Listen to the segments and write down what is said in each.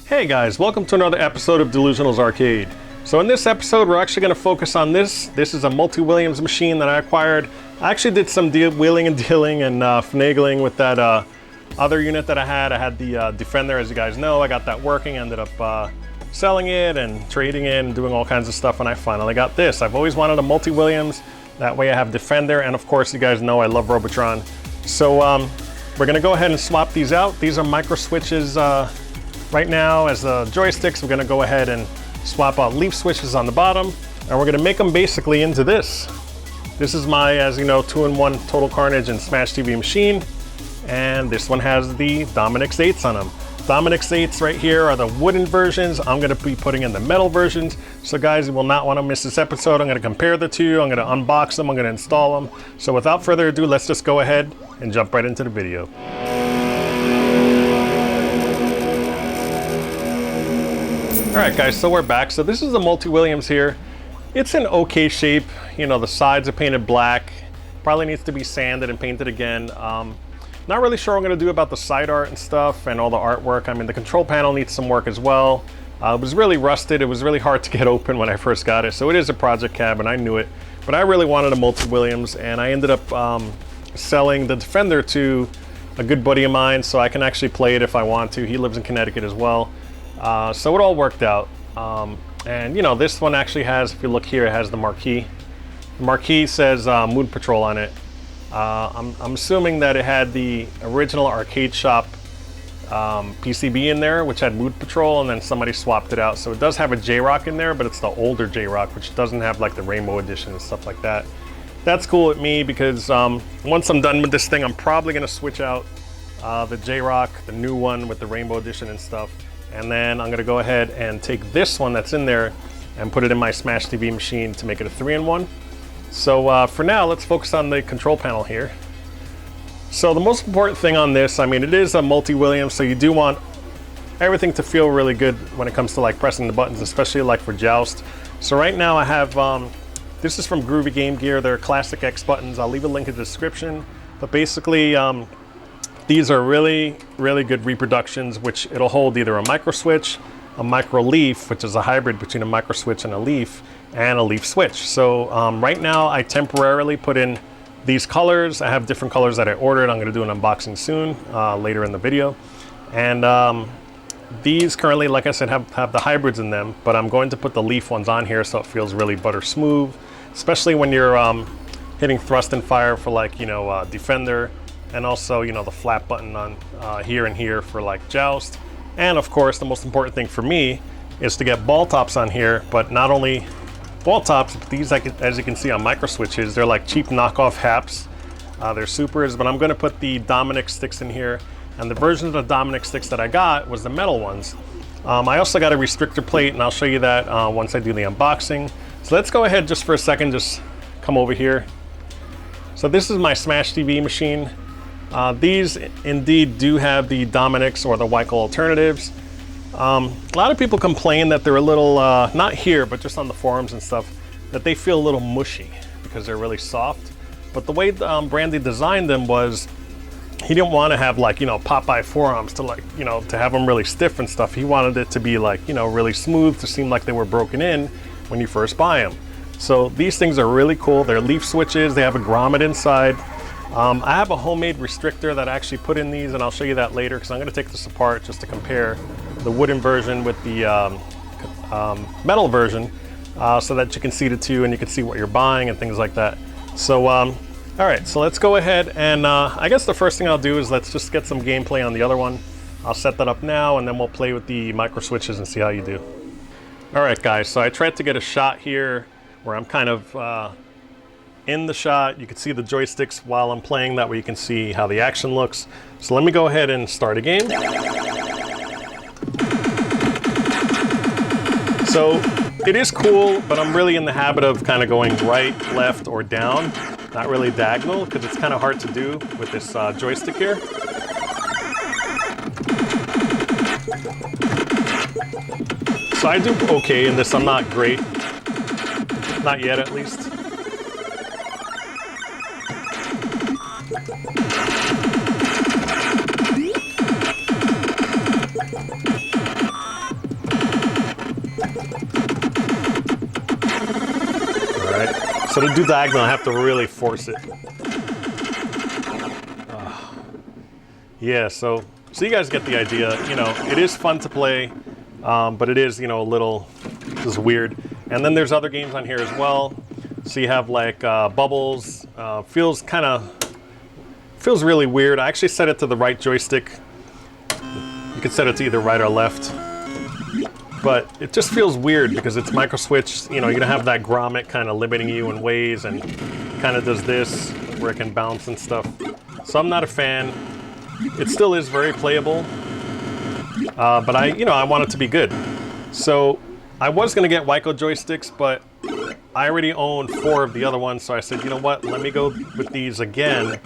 Hey guys, welcome to another episode of DeLuSioNaL's Arcade. So in this episode, we're actually going to focus on this. This is a multi-Williams machine that I acquired. I actually did some wheeling and dealing and finagling with that other unit that I had. I had the Defender, as you guys know. I got that working, ended up selling it and trading it and doing all kinds of stuff, and I finally got this. I've always wanted a multi-Williams. That way I have Defender, and of course, you guys know I love Robotron. So we're going to go ahead and swap these out. These are micro switches right now as the joysticks. We're going to go ahead and swap out leaf switches on the bottom, and we're going to make them basically into this. This is my, as you know, 2-in-1 Total Carnage and Smash TV machine, and this one has the Dominux8s on them. Dominux8s right here are the wooden versions. I'm going to be putting in the metal versions. So guys, you will not want to miss this episode. I'm going to compare the two. I'm going to unbox them. I'm going to install them. So without further ado, let's just go ahead and jump right into the video. Alright guys, so we're back. So this is the multi-Williams here. It's in okay shape. You know, the sides are painted black. Probably needs to be sanded and painted again. Not really sure what I'm going to do about the side art and stuff and all the artwork. I mean, the control panel needs some work as well. It was really rusted. It was really hard to get open when I first got it. So it is a project cab and I knew it. But I really wanted a multi-Williams, and I ended up selling the Defender to a good buddy of mine so I can actually play it if I want to. He lives in Connecticut as well. So it all worked out. And you know, this one actually has, if you look here, it has the marquee. The marquee says Moon Patrol on it. I'm assuming that it had the original arcade shop PCB in there, which had Moon Patrol, and then somebody swapped it out. So it does have a J-Rock in there, but it's the older J-Rock, which doesn't have like the Rainbow Edition and stuff like that. That's cool with me because once I'm done with this thing, I'm probably going to switch out the J-Rock, the new one with the Rainbow Edition and stuff. And then I'm going to go ahead and take this one that's in there and put it in my Smash TV machine to make it a 3-in-1. So for now, let's focus on the control panel here. So the most important thing on this, I mean, it is a multi-Williams, so you do want everything to feel really good when it comes to like pressing the buttons, especially like for Joust. So right now I have, this is from Groovy Game Gear. They're ClassX buttons. I'll leave a link in the description. But basically, these are really, really good reproductions, which it'll hold either a micro switch, a micro leaf, which is a hybrid between a micro switch and a leaf switch. So right now I temporarily put in these colors. I have different colors that I ordered. I'm going to do an unboxing soon, later in the video. And these currently, like I said, have the hybrids in them, but I'm going to put the leaf ones on here so it feels really butter smooth, especially when you're hitting thrust and fire for like, you know, Defender. And also, you know, the flap button on here and here for like Joust. And of course, the most important thing for me is to get ball tops on here, but not only ball tops, but these, as you can see on micro switches, they're like cheap knockoff haps. They're supers, but I'm going to put the Dominick sticks in here. And the version of the Dominick sticks that I got was the metal ones. I also got a restrictor plate, and I'll show you that once I do the unboxing. So let's go ahead just for a second, just come over here. So this is my Smash TV machine. These indeed do have the Dominicks or the Wicos alternatives. A lot of people complain that they're a little, not here, but just on the forums and stuff, that they feel a little mushy because they're really soft. But the way Brandy designed them was, he didn't want to have like, you know, Popeye forearms to like, you know, to have them really stiff and stuff. He wanted it to be like, you know, really smooth, to seem like they were broken in when you first buy them. So these things are really cool. They're leaf switches. They have a grommet inside. I have a homemade restrictor that I actually put in these, and I'll show you that later because I'm going to take this apart just to compare the wooden version with the metal version so that you can see the two and you can see what you're buying and things like that. So, all right, so let's go ahead and I guess the first thing I'll do is let's just get some gameplay on the other one. I'll set that up now, and then we'll play with the micro switches and see how you do. All right, guys, so I tried to get a shot here where I'm kind of in the shot. You can see the joysticks while I'm playing, that way you can see how the action looks. So let me go ahead and start a game. So it is cool, but I'm really in the habit of kind of going right, left, or down, not really diagonal, because it's kind of hard to do with this joystick here. So I do okay in this. I'm not great, not yet at least. So to do diagonal, I have to really force it. Yeah, so you guys get the idea. You know, it is fun to play, but it is, you know, a little just weird. And then there's other games on here as well. So you have like bubbles. Feels really weird. I actually set it to the right joystick. You can set it to either right or left. But it just feels weird because it's micro switch. You know, you're gonna have that grommet kind of limiting you in ways, and kind of does this where it can bounce and stuff. So I'm not a fan. It still is very playable, but I want it to be good. So I was gonna get Wicos joysticks, but I already own 4 of the other ones. So I said, you know what? Let me go with these again,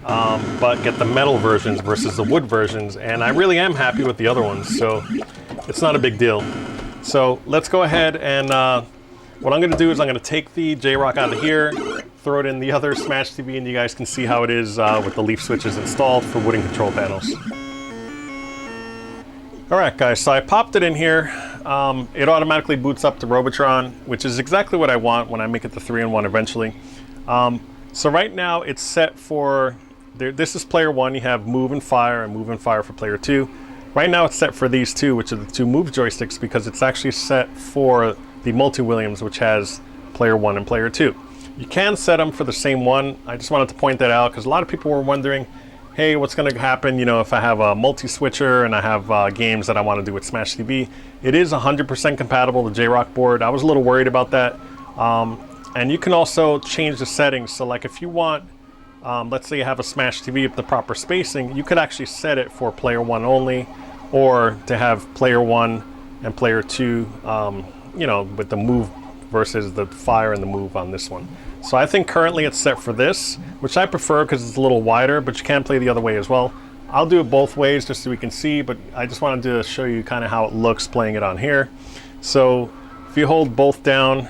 but get the metal versions versus the wood versions. And I really am happy with the other ones. So it's not a big deal. So let's go ahead and what I'm going to do is I'm going to take the J-Rock out of here, throw it in the other Smash TV, and you guys can see how it is with the leaf switches installed for wooden control panels. Alright guys, so I popped it in here. It automatically boots up to Robotron, which is exactly what I want when I make it the 3-in-1 eventually. So right now it's set for, this is player 1, you have move and fire for player 2. Right now it's set for these two, which are the 2 move joysticks, because it's actually set for the Multi-Williams, which has player 1 and player 2. You can set them for the same one. I just wanted to point that out because a lot of people were wondering, hey, what's going to happen, you know, if I have a multi-switcher and I have games that I want to do with Smash TV. It is 100% compatible to J-Rock board. I was a little worried about that. And you can also change the settings. So like if you want, let's say you have a Smash TV with the proper spacing, you could actually set it for player 1 only, or to have player 1 and player 2, you know, with the move versus the fire and the move on this one. So I think currently it's set for this, which I prefer because it's a little wider, but you can play the other way as well. I'll do it both ways just so we can see, but I just wanted to show you kind of how it looks playing it on here. So if you hold both down,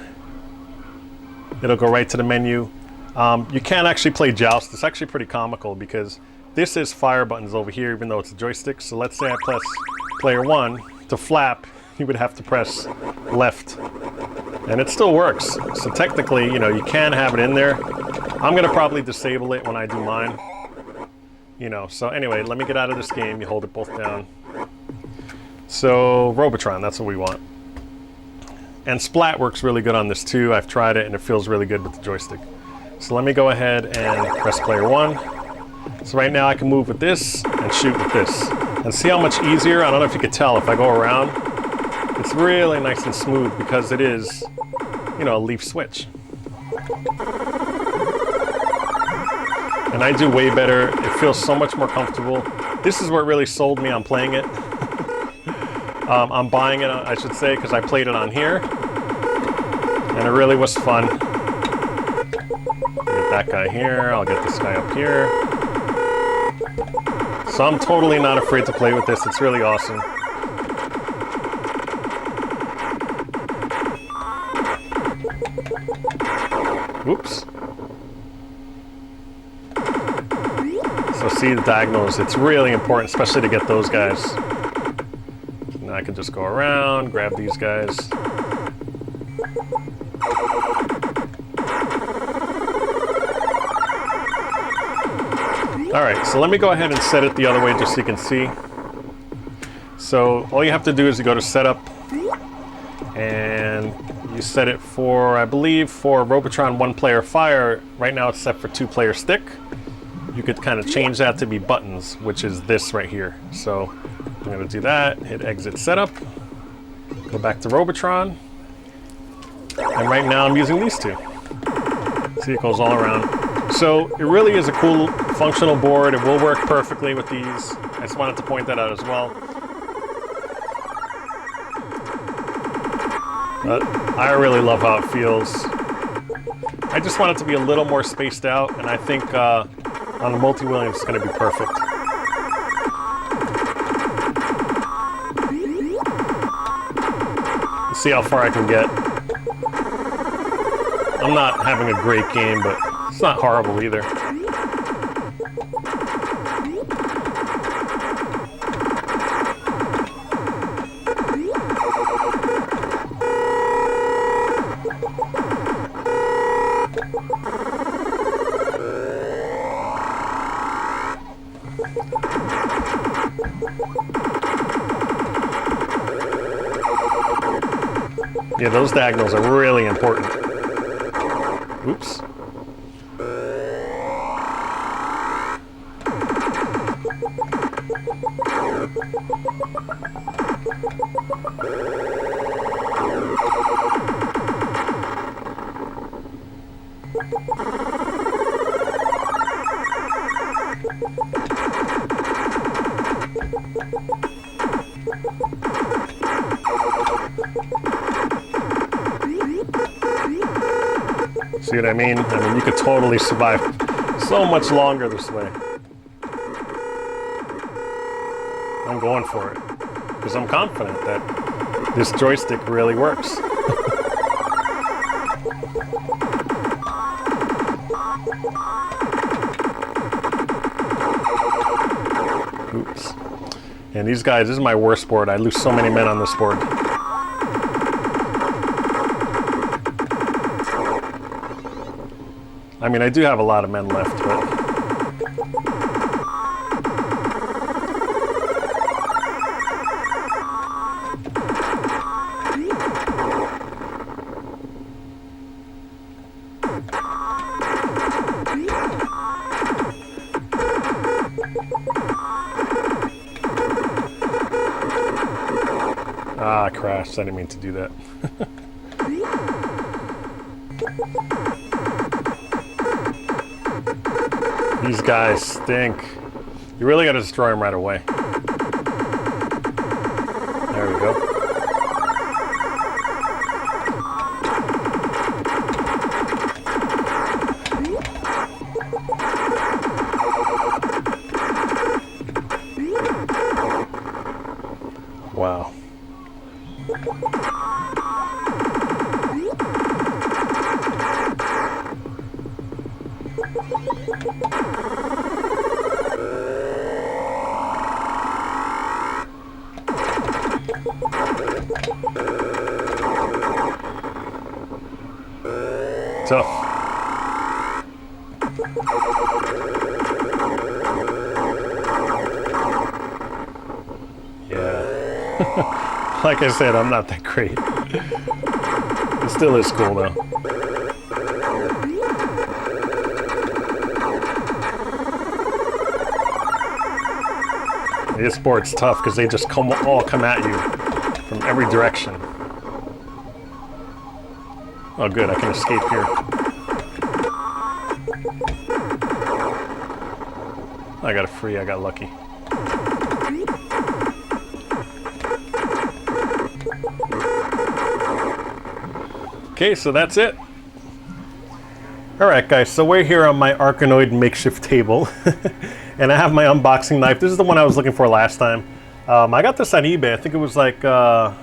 it'll go right to the menu. You can actually play Joust. It's actually pretty comical because this is fire buttons over here, even though it's a joystick. So let's say I press player 1 to flap, you would have to press left, and it still works. So technically, you know, you can have it in there. I'm gonna probably disable it when I do mine. You know, so anyway, let me get out of this game. You hold it both down. So Robotron, that's what we want. And Splat works really good on this too. I've tried it and it feels really good with the joystick. So let me go ahead and press player 1. So right now I can move with this and shoot with this. And see how much easier? I don't know if you could tell if I go around. It's really nice and smooth because it is, you know, a leaf switch. And I do way better. It feels so much more comfortable. This is what really sold me on playing it. I'm buying it, I should say, because I played it on here. And it really was fun. Get that guy here, I'll get this guy up here. So I'm totally not afraid to play with this. It's really awesome. Oops. So see the diagonals, it's really important, especially to get those guys. Now I can just go around, grab these guys. Alright, so let me go ahead and set it the other way just so you can see. So all you have to do is you go to setup and you set it for, I believe, for Robotron 1-player fire. Right now it's set for 2-player stick. You could kind of change that to be buttons, which is this right here. So I'm going to do that, hit exit setup, go back to Robotron, and right now I'm using these two. See, it goes all around. So it really is a cool functional board. It will work perfectly with these. I just wanted to point that out as well. But I really love how it feels. I just want it to be a little more spaced out, and I think on the Multi-Williams it's going to be perfect. Let's see how far I can get. I'm not having a great game, but it's not horrible either. Yeah, those diagonals are really important. Oops. See what I mean? I mean, you could totally survive so much longer this way. I'm going for it because I'm confident that this joystick really works. Oops. And these guys, this is my worst board. I lose so many men on this board. I mean, I do have a lot of men left, but... Ah, I crashed. I didn't mean to do that. These guys stink. You really got to destroy them right away. There we go. Wow. Tough. Yeah. Like I said, I'm not that great. It still is cool though. This board's tough because they just all come at you from every direction. Oh good, I can escape here. I got it free, I got lucky. Okay, so that's it. Alright guys, so we're here on my Arkanoid makeshift table. And I have my unboxing knife. This is the one I was looking for last time. I got this on eBay. I think it was like, I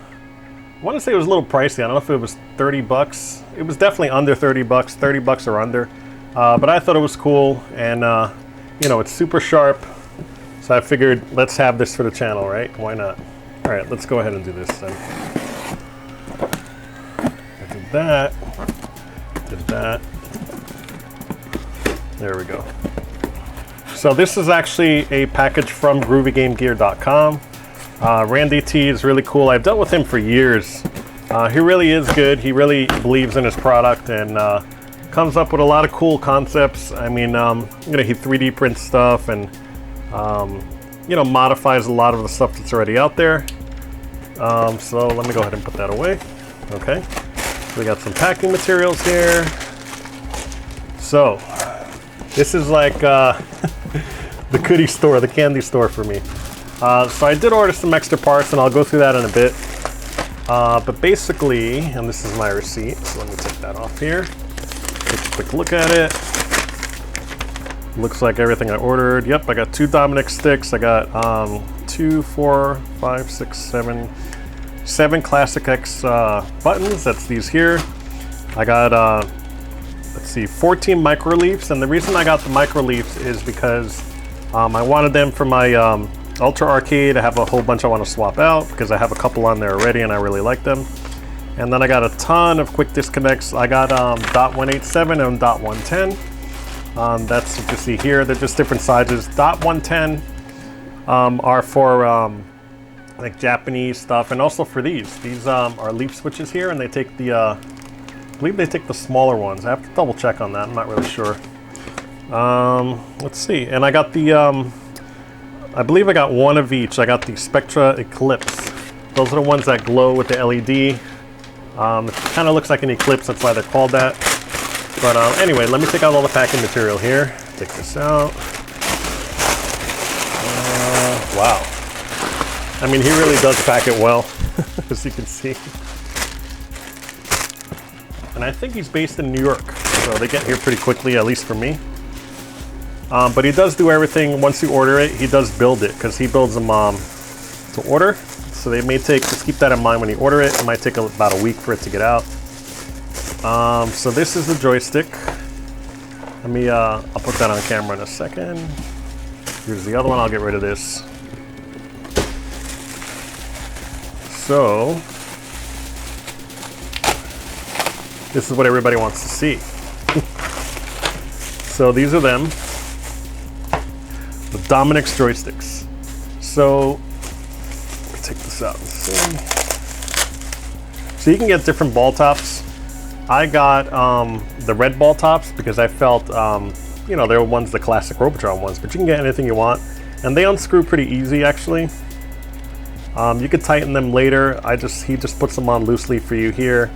want to say it was a little pricey. I don't know if it was 30 bucks. It was definitely under 30 bucks, 30 bucks or under. But I thought it was cool, and you know, it's super sharp. So I figured, let's have this for the channel, right? Why not? All right, let's go ahead and do this then. I did that, did that. There we go. So this is actually a package from GroovyGameGear.com. Randy T is really cool. I've dealt with him for years. He really is good. He really believes in his product and comes up with a lot of cool concepts. I mean, you know, he 3D prints stuff and you know, modifies a lot of the stuff that's already out there. So let me go ahead and put that away. Okay, so we got some packing materials here. So this is like the goodie store, the candy store for me. So I did order some extra parts, and I'll go through that in a bit. But basically, and this is my receipt, so let me take that off here. Take a quick look at it. Looks like everything I ordered. Yep, I got 2 Dominick sticks. I got 2, 4, 5, 6, 7 ClassX buttons. That's these here. I got let's see, 14 micro leaves, and the reason I got the micro leaves is because I wanted them for my Ultra Arcade. I have a whole bunch I want to swap out because I have a couple on there already and I really like them. And then I got a ton of quick disconnects. I got .187 and .110. That's what you see here. They're just different sizes. .110 are for like Japanese stuff, and also for these are leaf switches here, and they take the I believe they take the smaller ones. I have to double check on that. I'm not really sure. Let's see. And I got the I believe I got one of each. I got the Spectra Eclipse. Those are the ones that glow with the LED. It kind of looks like an eclipse, that's why they're called that. But anyway, let me take out all the packing material here. Take this out. Wow. I mean, he really does pack it well, as you can see. And I think he's based in New York, so they get here pretty quickly, at least for me. But he does do everything. Once you order it, he does build it, because he builds them to order. So they may take, just keep that in mind when you order it. It might take about a week for it to get out. So this is the joystick. Let me, I'll put that on camera in a second. Here's the other one. I'll get rid of this. So this is what everybody wants to see. So these are them, the Dominux joysticks. So let me take this out and see. So you can get different ball tops. I got the red ball tops because I felt, you know, they're ones, the classic Robotron ones, but you can get anything you want. And they unscrew pretty easy, actually. You could tighten them later. He just puts them on loosely for you here.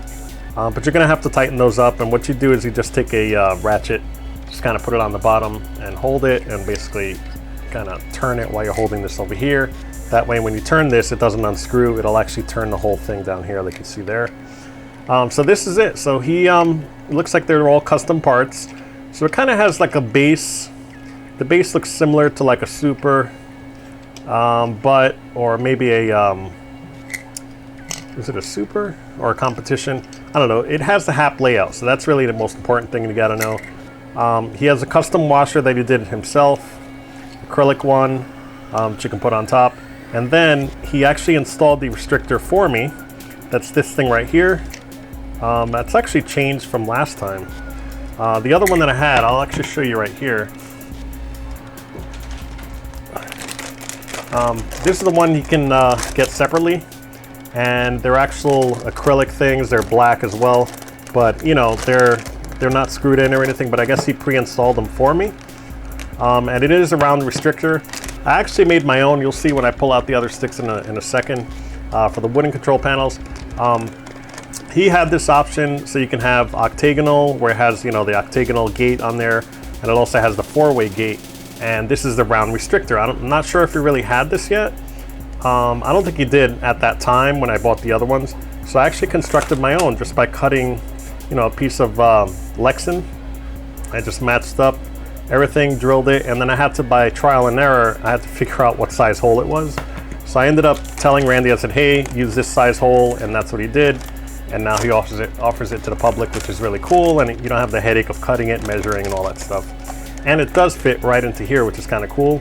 But you're gonna have to tighten those up. And what you do is you just take a ratchet, just kind of put it on the bottom and hold it, and basically kind of turn it while you're holding this over here. That way, when you turn this, it doesn't unscrew. It'll actually turn the whole thing down here, like you see there. So this is it. So he it looks like they're all custom parts. So it kind of has like a base. The base looks similar to like a Super, or maybe a is it a Super or a Competition? I don't know. It has the HAP layout, so that's really the most important thing you got to know. He has a custom washer that he did himself, acrylic one, which you can put on top, and then he actually installed the restrictor for me. That's this thing right here. That's actually changed from last time. The other one that I had, I'll actually show you right here. This is the one you can get separately, and they're actual acrylic things. They're black as well, but you know, they're not screwed in or anything, but I guess he pre-installed them for me. And it is a round restrictor. I actually made my own. You'll see when I pull out the other sticks in a second for the wooden control panels. He had this option so you can have octagonal, where it has, you know, the octagonal gate on there, and it also has the 4-way gate. And this is the round restrictor. I'm not sure if he really had this yet. I don't think he did at that time when I bought the other ones. So I actually constructed my own just by cutting, you know, a piece of Lexan. I just matched up everything, drilled it, and then I had to, by trial and error, I had to figure out what size hole it was. So I ended up telling Randy, I said, hey, use this size hole, and that's what he did. And now he offers it to the public, which is really cool, and you don't have the headache of cutting it, measuring, and all that stuff. And it does fit right into here, which is kind of cool.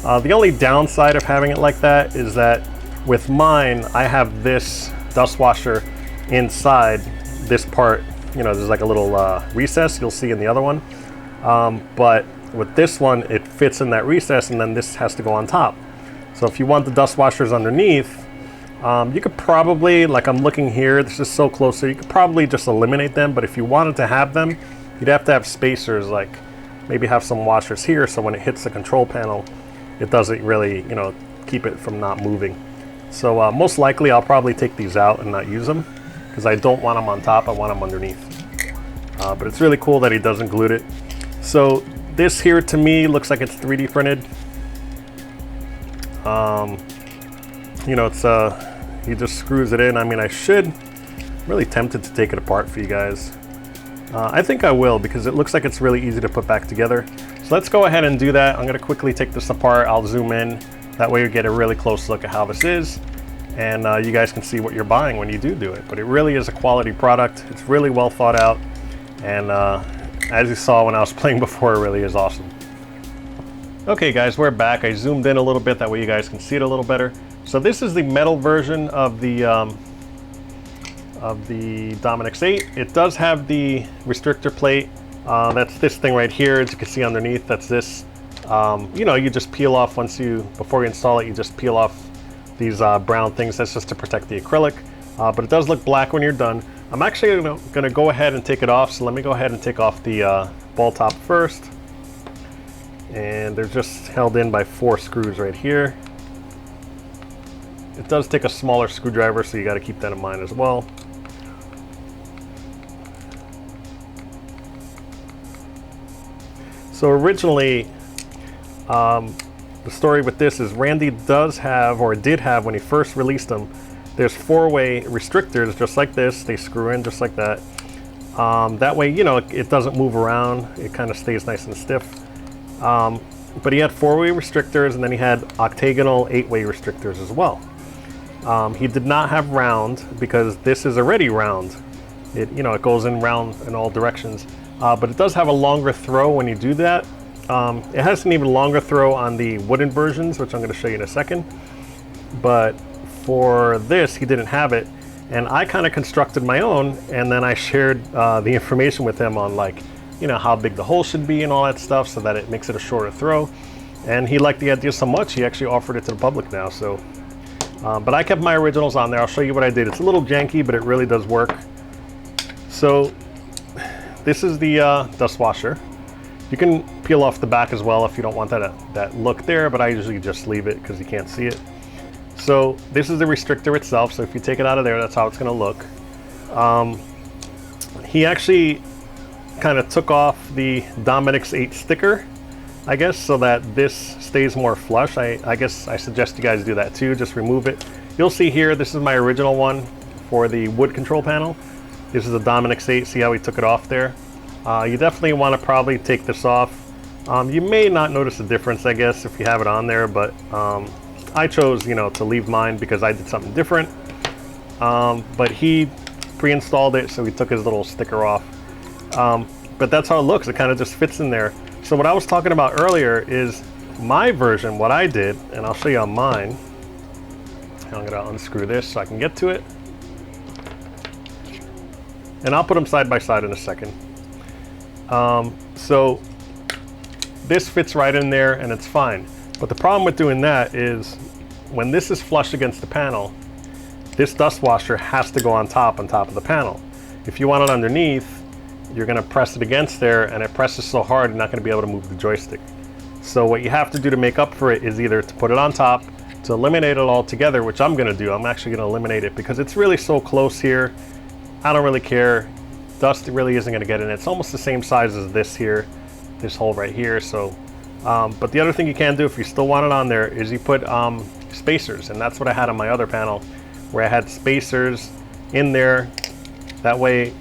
The only downside of having it like that is that with mine, I have this dust washer inside this part. You know, there's like a little recess you'll see in the other one. But with this one, it fits in that recess, and then this has to go on top. So if you want the dust washers underneath, you could probably, like I'm looking here, this is so close, so you could probably just eliminate them. But if you wanted to have them, you'd have to have spacers, like maybe have some washers here, so when it hits the control panel, it doesn't really, you know, keep it from not moving. So most likely I'll probably take these out and not use them, because I don't want them on top, I want them underneath. But it's really cool that he does include it. So this here to me looks like it's 3D printed. You know, it's he just screws it in. I mean, I'm really tempted to take it apart for you guys. I think I will, because it looks like it's really easy to put back together. So let's go ahead and do that. I'm going to quickly take this apart. I'll zoom in. That way you get a really close look at how this is. And you guys can see what you're buying when you do it. But it really is a quality product. It's really well thought out. And as you saw when I was playing before, it really is awesome. Okay guys, we're back. I zoomed in a little bit, that way you guys can see it a little better. So this is the metal version of the Dominux8. It does have the restrictor plate. That's this thing right here, as you can see underneath. That's this. You know, you just peel off before you install it, you just peel off these brown things. That's just to protect the acrylic, but it does look black when you're done. I'm actually going to go ahead and take it off, so let me go ahead and take off the ball top first. And they're just held in by 4 screws right here. It does take a smaller screwdriver, so you got to keep that in mind as well. So originally, the story with this is Randy does have, or did have when he first released them, there's 4-way restrictors just like this. They screw in just like that. That way, you know, it doesn't move around. It kind of stays nice and stiff. But he had 4-way restrictors, and then he had octagonal 8-way restrictors as well. He did not have round because this is already round. It, you know, it goes in round in all directions. But it does have a longer throw when you do that. It has an even longer throw on the wooden versions, which I'm going to show you in a second. But for this, he didn't have it. And I kind of constructed my own, and then I shared the information with him on, like, you know, how big the hole should be and all that stuff, so that it makes it a shorter throw. And he liked the idea so much, he actually offered it to the public now. So, but I kept my originals on there. I'll show you what I did. It's a little janky, but it really does work. So this is the dust washer. You can peel off the back as well if you don't want that look there, but I usually just leave it because you can't see it. So this is the restrictor itself. So if you take it out of there, that's how it's going to look. He actually kind of took off the Dominux8 sticker, I guess, so that this stays more flush. I guess I suggest you guys do that too. Just remove it. You'll see here, this is my original one for the wood control panel. This is a Dominux8. See how he took it off there? You definitely want to probably take this off. You may not notice a difference, I guess, if you have it on there, but I chose, you know, to leave mine because I did something different. But he pre-installed it, so he took his little sticker off. But that's how it looks. It kind of just fits in there. So what I was talking about earlier is my version, what I did, and I'll show you on mine. I'm going to unscrew this so I can get to it. And I'll put them side by side in a second. So this fits right in there and it's fine. But the problem with doing that is when this is flush against the panel, this dust washer has to go on top of the panel. If you want it underneath, you're going to press it against there, and it presses so hard you're not going to be able to move the joystick. So what you have to do to make up for it is either to put it on top, to eliminate it all together, which I'm going to do. I'm actually going to eliminate it because it's really so close here. I don't really care. Dust really isn't going to get in it. It's almost the same size as this here, this hole right here. So, but the other thing you can do if you still want it on there is you put spacers, and that's what I had on my other panel, where I had spacers in there. That way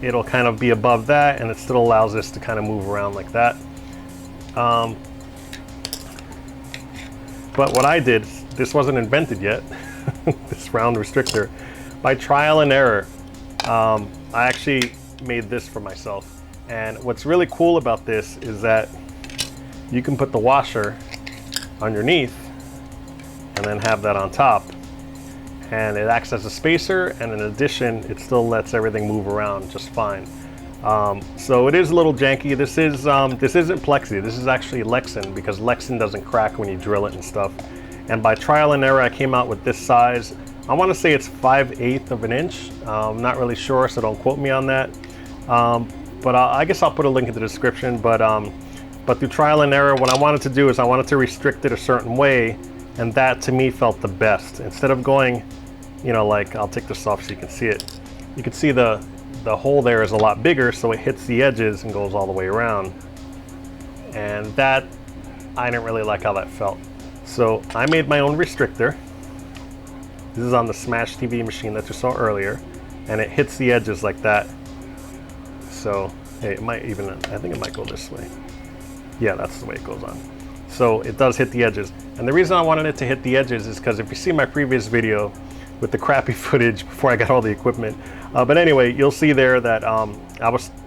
it'll kind of be above that, and it still allows this to kind of move around like that. But what I did, this wasn't invented yet, this round restrictor. By trial and error, I actually made this for myself. And what's really cool about this is that you can put the washer underneath and then have that on top. And it acts as a spacer, and in addition, it still lets everything move around just fine. So it is a little janky. This isn't Plexi, this is actually Lexan, because Lexan doesn't crack when you drill it and stuff. And by trial and error, I came out with this size. I want to say it's 5/8 of an inch. I'm not really sure, so don't quote me on that. But I guess I'll put a link in the description. But through trial and error, what I wanted to do is I wanted to restrict it a certain way, and that to me felt the best. Instead of going, you know, like, I'll take this off so you can see it. You can see the hole there is a lot bigger, so it hits the edges and goes all the way around. And that, I didn't really like how that felt. So I made my own restrictor. This is on the Smash TV machine that you saw earlier, and it hits the edges like that. So, hey, it might even, I think it might go this way. Yeah, that's the way it goes on. So it does hit the edges. And the reason I wanted it to hit the edges is because if you see my previous video with the crappy footage before I got all the equipment, but anyway, you'll see there that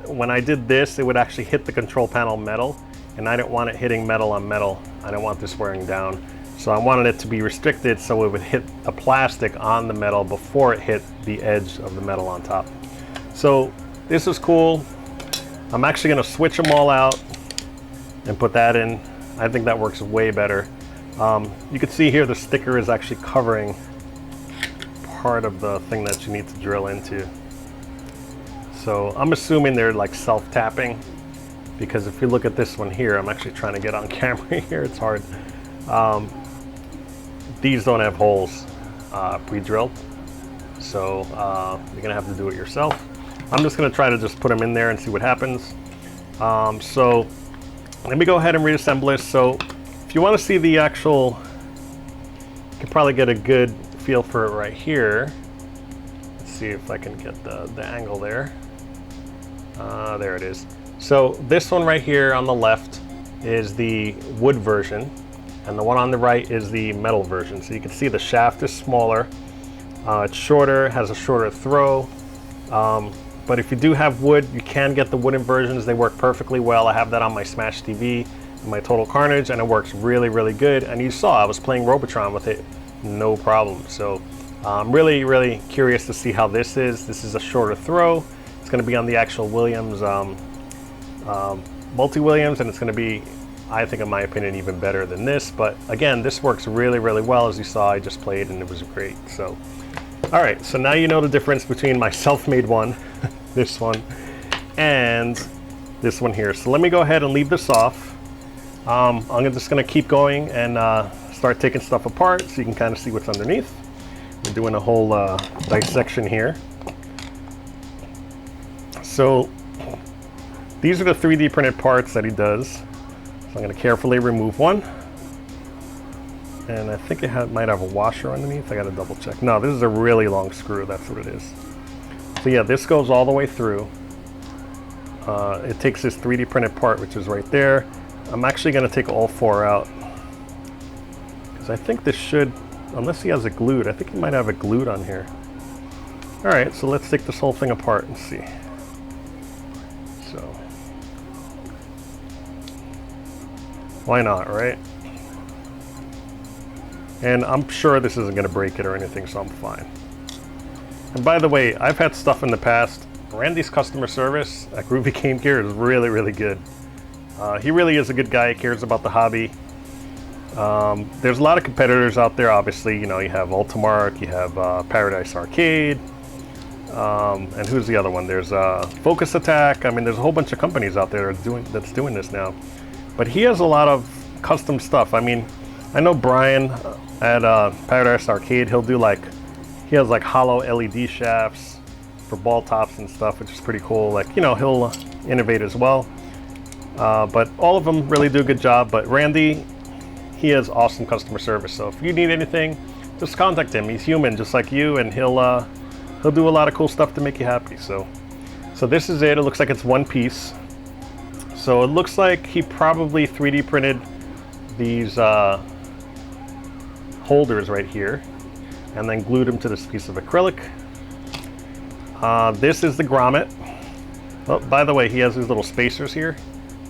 when I did this, it would actually hit the control panel metal, and I didn't want it hitting metal on metal. I didn't want this wearing down. So I wanted it to be restricted so it would hit the plastic on the metal before it hit the edge of the metal on top. So this is cool. I'm actually going to switch them all out and put that in. I think that works way better. You can see here the sticker is actually covering part of the thing that you need to drill into. So I'm assuming they're like self-tapping, because if you look at this one here, I'm actually trying to get on camera here, it's hard. These don't have holes pre-drilled, so you're gonna have to do it yourself. I'm just gonna try to just put them in there and see what happens. So let me go ahead and reassemble this. So if you want to see the actual, you can probably get a good feel for it right here. Let's see if I can get the angle there. There it is. So this one right here on the left is the wood version, and the one on the right is the metal version. So you can see the shaft is smaller, it's shorter, has a shorter throw. But if you do have wood, you can get the wooden versions. They work perfectly well. I have that on my Smash TV and my Total Carnage, and it works really, really good. And you saw I was playing Robotron with it, no problem. So I'm really, really curious to see how this is. This is a shorter throw. It's going to be on the actual Williams, multi-Williams, and it's going to be, I think in my opinion, even better than this. But again, this works really, really well. As you saw, I just played and it was great. So, all right, so now you know the difference between my self-made one, this one, and this one here. So let me go ahead and leave this off. I'm just going to keep going and start taking stuff apart so you can kind of see what's underneath. We're doing a whole dissection here. So these are the 3D printed parts that he does. So I'm going to carefully remove one. And I think it might have a washer underneath. I got to double check. No, this is a really long screw. That's what it is. So yeah, this goes all the way through. It takes this 3D printed part, which is right there. I'm actually going to take all four out, because I think this should, unless he has it glued, I think he might have it glued on here. All right, so let's take this whole thing apart and see. So, why not, right? And I'm sure this isn't going to break it or anything, so I'm fine. And by the way, I've had stuff in the past. Randy's customer service at Groovy Game Gear is really, really good. He really is a good guy. He cares about the hobby. There's a lot of competitors out there, obviously. You know, you have Ultimark, you have Paradise Arcade, and who's the other one? There's Focus Attack. I mean, there's a whole bunch of companies out there that's doing this now. But he has a lot of custom stuff. I mean, I know Brian at Paradise Arcade, he has like hollow LED shafts for ball tops and stuff, which is pretty cool. Like, you know, he'll innovate as well. But all of them really do a good job. But Randy, he has awesome customer service. So if you need anything, just contact him. He's human, just like you, and he'll do a lot of cool stuff to make you happy. So this is it. It looks like it's one piece. So it looks like he probably 3D printed these holders right here, and then glued them to this piece of acrylic. This is the grommet. Oh, by the way, he has these little spacers here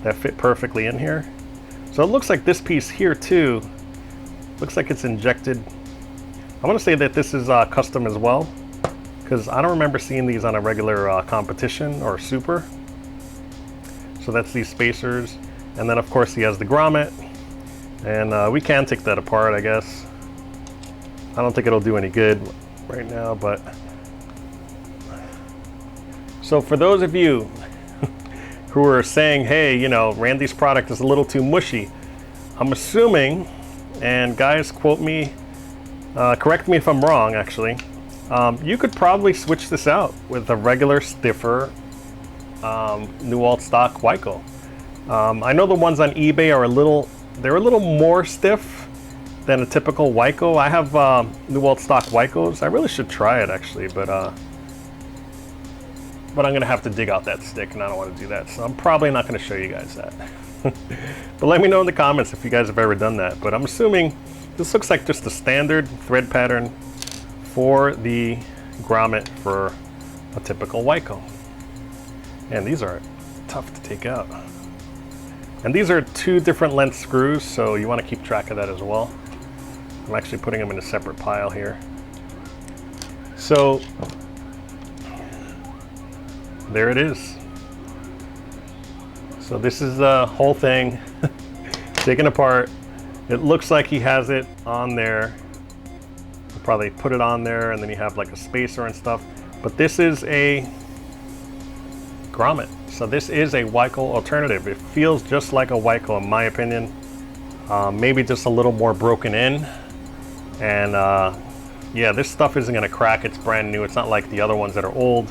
that fit perfectly in here. So it looks like this piece here too, looks like it's injected. I want to say that this is custom as well, because I don't remember seeing these on a regular competition or super. So that's these spacers. And then of course he has the grommet, and we can take that apart, I guess. I don't think it'll do any good right now, but so for those of you who are saying, hey, you know, Randy's product is a little too mushy, I'm assuming, and guys quote me, correct me if I'm wrong actually, you could probably switch this out with a regular stiffer New Alt stock Wico. I know the ones on eBay are a little more stiff than a typical Wico. I have New Alt stock Wicos. I really should try it actually, but I'm gonna have to dig out that stick, and I don't want to do that, so I'm probably not going to show you guys that. But let me know in the comments if you guys have ever done that. But I'm assuming this looks like just a standard thread pattern for the grommet for a typical Wico. And these are tough to take out. And these are 2 different length screws, so you want to keep track of that as well. I'm actually putting them in a separate pile here. So there it is. So this is the whole thing taken apart, It looks like he has it on there. He'll probably put it on there, and then you have like a spacer and stuff. But this is a grommet. So this is a Wicos alternative. It feels just like a Wicos in my opinion. Maybe just a little more broken in. And yeah, this stuff isn't gonna crack. It's brand new. It's not like the other ones that are old,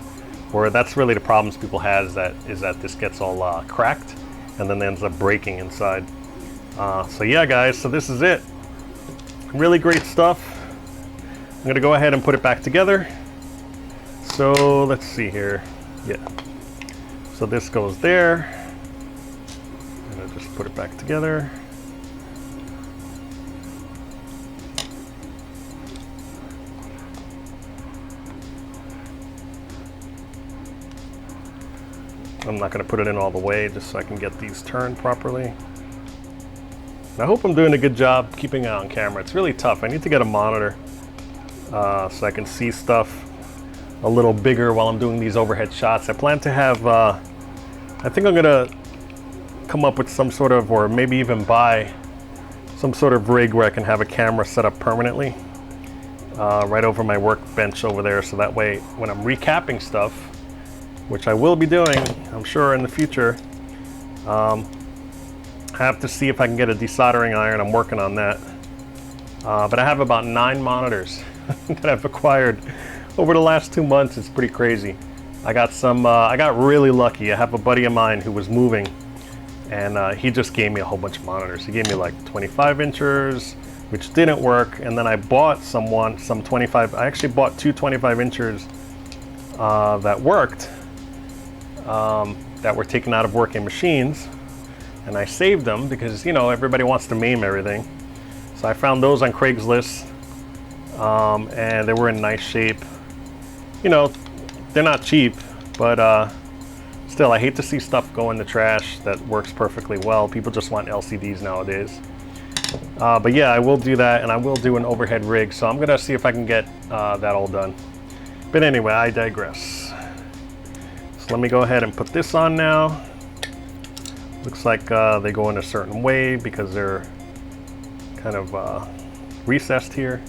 where that's really the problems people have is that this gets all cracked and then ends up breaking inside. So yeah, guys, so this is it. Really great stuff. I'm gonna go ahead and put it back together. So let's see here. Yeah. So this goes there. I'm gonna just put it back together. I'm not going to put it in all the way just so I can get these turned properly. And I hope I'm doing a good job keeping it on camera. It's really tough. I need to get a monitor so I can see stuff a little bigger while I'm doing these overhead shots. I plan to have, I think I'm going to come up with some sort of, or maybe even buy some sort of rig where I can have a camera set up permanently right over my workbench over there, so that way when I'm recapping stuff, which I will be doing, I'm sure, in the future. I have to see if I can get a desoldering iron. I'm working on that. But I have about 9 monitors that I've acquired over the last 2 months. It's pretty crazy. I got some, I got really lucky. I have a buddy of mine who was moving, and he just gave me a whole bunch of monitors. He gave me like 25 inchers, which didn't work. And then I bought some 25, I actually bought 2 25 inchers that worked. That were taken out of working machines, and I saved them because, you know, everybody wants to MAME everything. So I found those on Craigslist, and they were in nice shape. You know, they're not cheap, but still, I hate to see stuff go in the trash that works perfectly well. People just want LCDs nowadays. But yeah, I will do that, and I will do an overhead rig, so I'm gonna see if I can get that all done. But anyway, I digress. Let me go ahead and put this on now. Looks like they go in a certain way because they're kind of recessed here.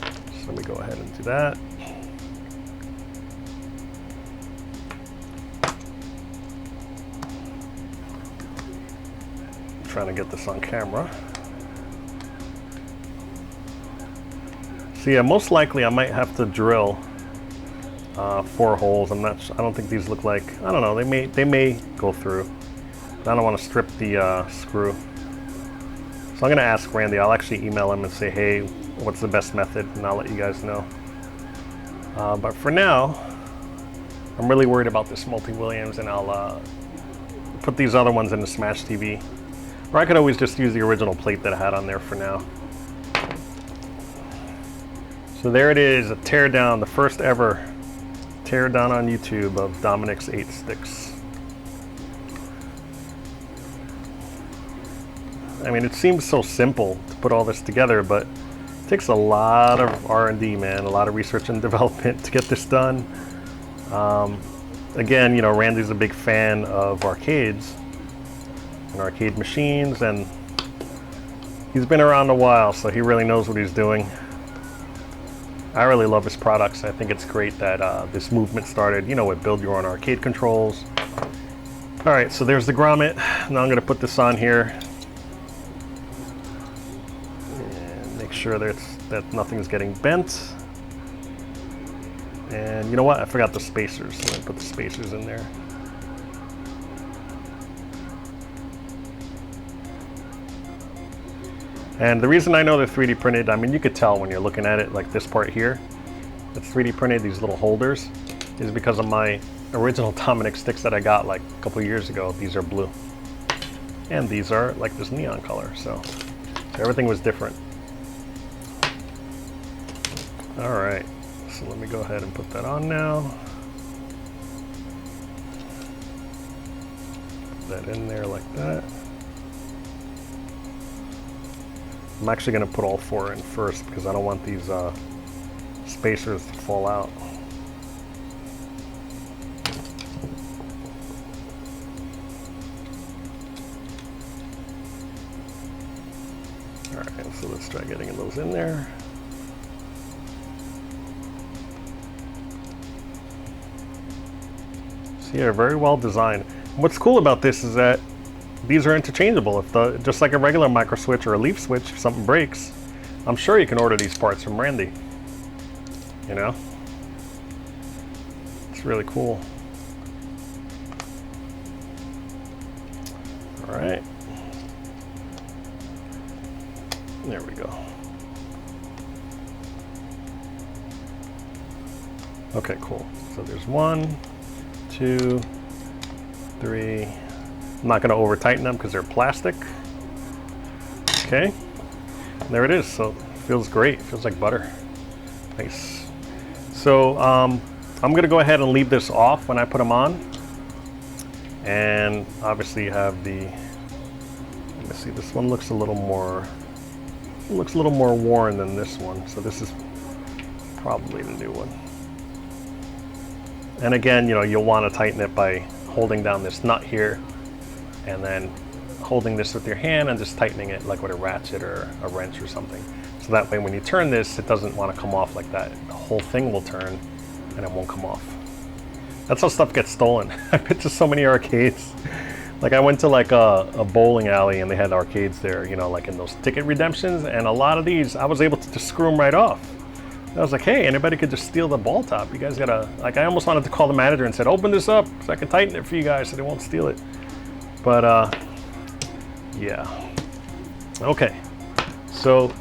So let me go ahead and do that. I'm trying to get this on camera. So yeah, most likely I might have to drill 4 holes. I don't think these look like, I don't know, they may go through. But I don't want to strip the screw. So I'm going to ask Randy. I'll actually email him and say, hey, what's the best method? And I'll let you guys know. But for now, I'm really worried about this multi-Williams, and I'll put these other ones in the Smash TV. Or I could always just use the original plate that I had on there for now. So there it is, a teardown, the first ever teardown on YouTube of Dominux8 sticks. I mean, it seems so simple to put all this together, but it takes a lot of R&D, man, a lot of research and development to get this done. Again, you know, Randy's a big fan of arcades and arcade machines, and he's been around a while, so he really knows what he's doing. I really love his products. I think it's great that this movement started, you know, with build your own arcade controls. All right, so there's the grommet. Now I'm gonna put this on here and make sure that nothing's getting bent. And you know what? I forgot the spacers, so I'm gonna put the spacers in there. And the reason I know they're 3D printed, I mean, you could tell when you're looking at it, like this part here, it's 3D printed, these little holders, is because of my original Dominick sticks that I got like a couple years ago. These are blue. And these are like this neon color, so everything was different. All right, so let me go ahead and put that on now. Put that in there like that. I'm actually going to put all 4 in first because I don't want these spacers to fall out. All So let's try getting those in there. So yeah, very well designed. What's cool about this is that these are interchangeable. If just like a regular micro switch or a leaf switch, if something breaks, I'm sure you can order these parts from Randy. You know? It's really cool. All right. There we go. Okay, cool. So there's 1, 2, 3. I'm not going to over tighten them because they're plastic. Okay. There it is. So it feels great. It feels like butter. Nice. So I'm going to go ahead and leave this off when I put them on. And obviously you have the, let me see, this one looks a little more worn than this one. So this is probably the new one. And again, you know, you'll want to tighten it by holding down this nut here and then holding this with your hand and just tightening it like with a ratchet or a wrench or something. So that way when you turn this, it doesn't want to come off like that. The whole thing will turn and it won't come off. That's how stuff gets stolen. I've been to so many arcades. Like I went to like a bowling alley and they had arcades there, you know, like in those ticket redemptions, and a lot of these, I was able to just screw them right off. I was like, hey, anybody could just steal the ball top. You guys gotta, like I almost wanted to call the manager and said, open this up so I can tighten it for you guys so they won't steal it. But yeah. Okay, so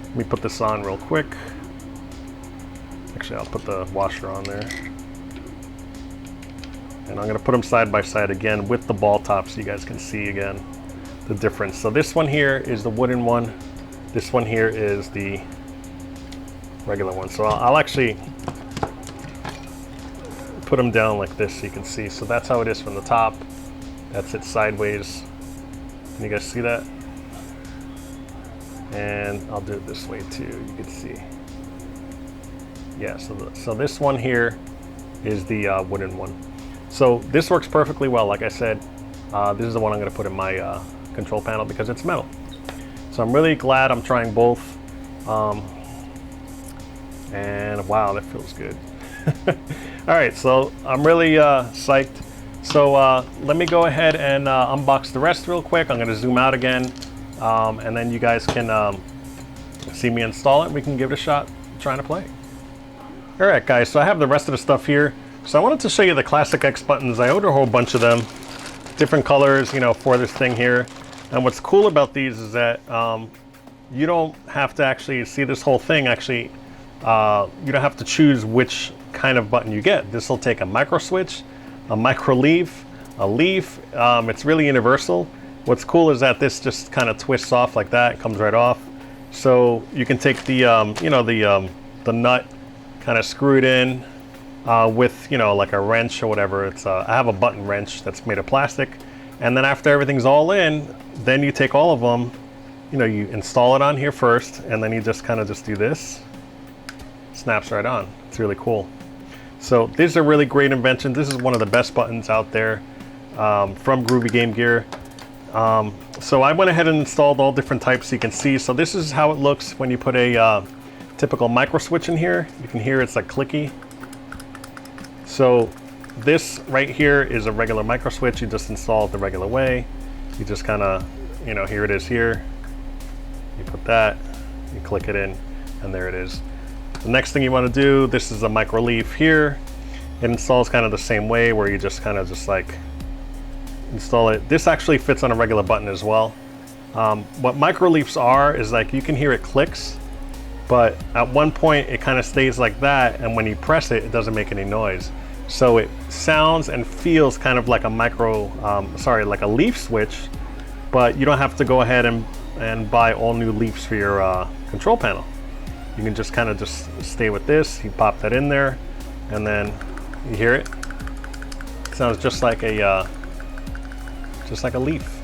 let me put this on real quick. Actually, I'll put the washer on there. And I'm gonna put them side by side again with the ball top so you guys can see again the difference. So this one here is the wooden one. This one here is the regular one. So I'll actually put them down like this so you can see. So that's how it is from the top. That's it sideways. Can you guys see that? And I'll do it this way too, you can see. Yeah, so this one here is the wooden one. So this works perfectly well. Like I said, this is the one I'm going to put in my control panel because it's metal. So I'm really glad I'm trying both. And wow, that feels good. All right, so I'm really psyched. So let me go ahead and unbox the rest real quick. I'm going to zoom out again, and then you guys can see me install it. We can give it a shot trying to play. All right, guys, so I have the rest of the stuff here. So I wanted to show you the ClassX buttons. I ordered a whole bunch of them, different colors, you know, for this thing here. And what's cool about these is that you don't have to actually see this whole thing. Actually, you don't have to choose which kind of button you get. This will take a micro switch, a micro leaf, a leaf. It's really universal. What's cool is that this just kind of twists off like that. It comes right off. So you can take the, you know, the nut, kind of screw it in with, you know, like a wrench or whatever. It's I have a button wrench that's made of plastic. And then after everything's all in, then you take all of them, you know, you install it on here first, and then you just kind of just do this. Snaps right on. It's really cool. So these are really great inventions. This is one of the best buttons out there from Groovy Game Gear. So I went ahead and installed all different types so you can see. So this is how it looks when you put a typical micro switch in here. You can hear it's like clicky. So this right here is a regular micro switch. You just install it the regular way. You just kind of, you know, here it is here. You put that, you click it in, and there it is. The next thing you want to do, this is a micro leaf here. It installs kind of the same way, where you just kind of just like install it. This actually fits on a regular button as well. What micro leafs are is like you can hear it clicks, but at one point it kind of stays like that, and when you press it, it doesn't make any noise. So it sounds and feels kind of like a like a leaf switch, but you don't have to go ahead and buy all new leaves for your control panel. You can just kind of just stay with this. You pop that in there, and then you hear it. It sounds just like a leaf,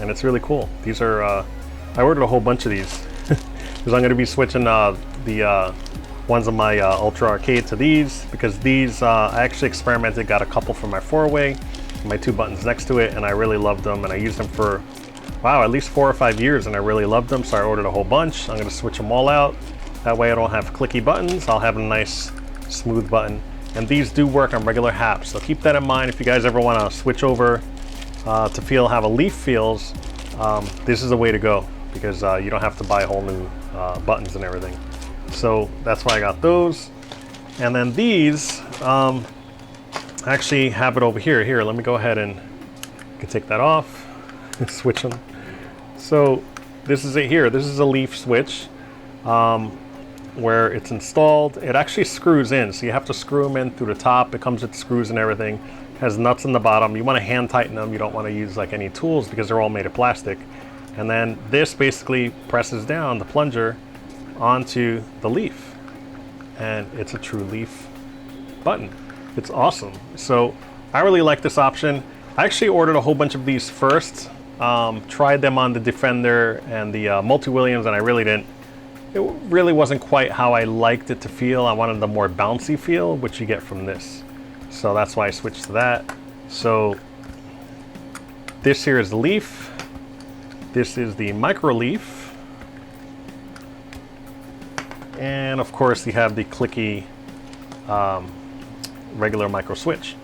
and it's really cool. These are I ordered a whole bunch of these because I'm going to be switching the ones on my Ultra Arcade to these, because these I actually experimented, got a couple for my 4-way, my 2 buttons next to it, and I really loved them, and I used them for, wow, at least 4 or 5 years, and I really loved them, so I ordered a whole bunch. I'm gonna switch them all out. That way I don't have clicky buttons. I'll have a nice smooth button. And these do work on regular haps, so keep that in mind if you guys ever wanna switch over to feel how a leaf feels. This is the way to go, because you don't have to buy whole new buttons and everything. So that's why I got those. And then these, I actually have it over here. Here, let me go ahead and I can take that off and switch them. So this is it here. This is a leaf switch where it's installed. It actually screws in, so you have to screw them in through the top. It comes with screws and everything. Has nuts in the bottom. You want to hand tighten them. You don't want to use like any tools because they're all made of plastic. And then this basically presses down the plunger onto the leaf, and it's a true leaf button. It's awesome. So I really like this option. I actually ordered a whole bunch of these first, tried them on the Defender and the Multi-Williams, and I really didn't. It really wasn't quite how I liked it to feel. I wanted the more bouncy feel, which you get from this. So that's why I switched to that. So this here is the leaf. This is the micro leaf. And of course you have the clicky regular micro switch.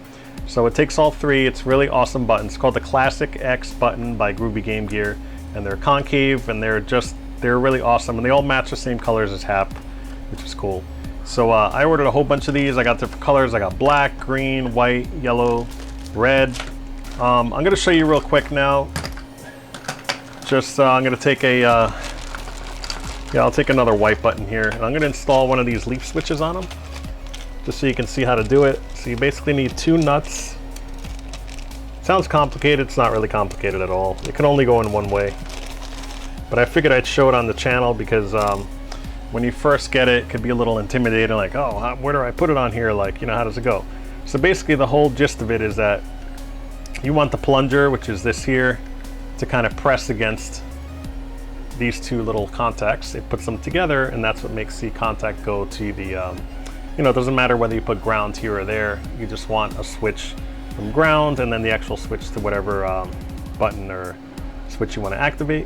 So it takes all three. It's really awesome buttons. It's called the ClassX button by Groovy Game Gear, and they're concave, and they're really awesome, and they all match the same colors as HAP, which is cool. So I ordered a whole bunch of these. I got different colors. I got black, green, white, yellow, red. I'm going to show you real quick now. Just I'm going to take I'll take another white button here, and I'm going to install one of these leaf switches on them, just so you can see how to do it. So you basically need 2 nuts. Sounds complicated. It's not really complicated at all. It can only go in one way. But I figured I'd show it on the channel because when you first get it, it could be a little intimidating, like, oh, where do I put it on here? Like, you know, how does it go? So basically the whole gist of it is that you want the plunger, which is this here, to kind of press against these 2 little contacts. It puts them together, and that's what makes the contact go to the, you know, it doesn't matter whether you put ground here or there. You just want a switch from ground, and then the actual switch to whatever button or switch you want to activate.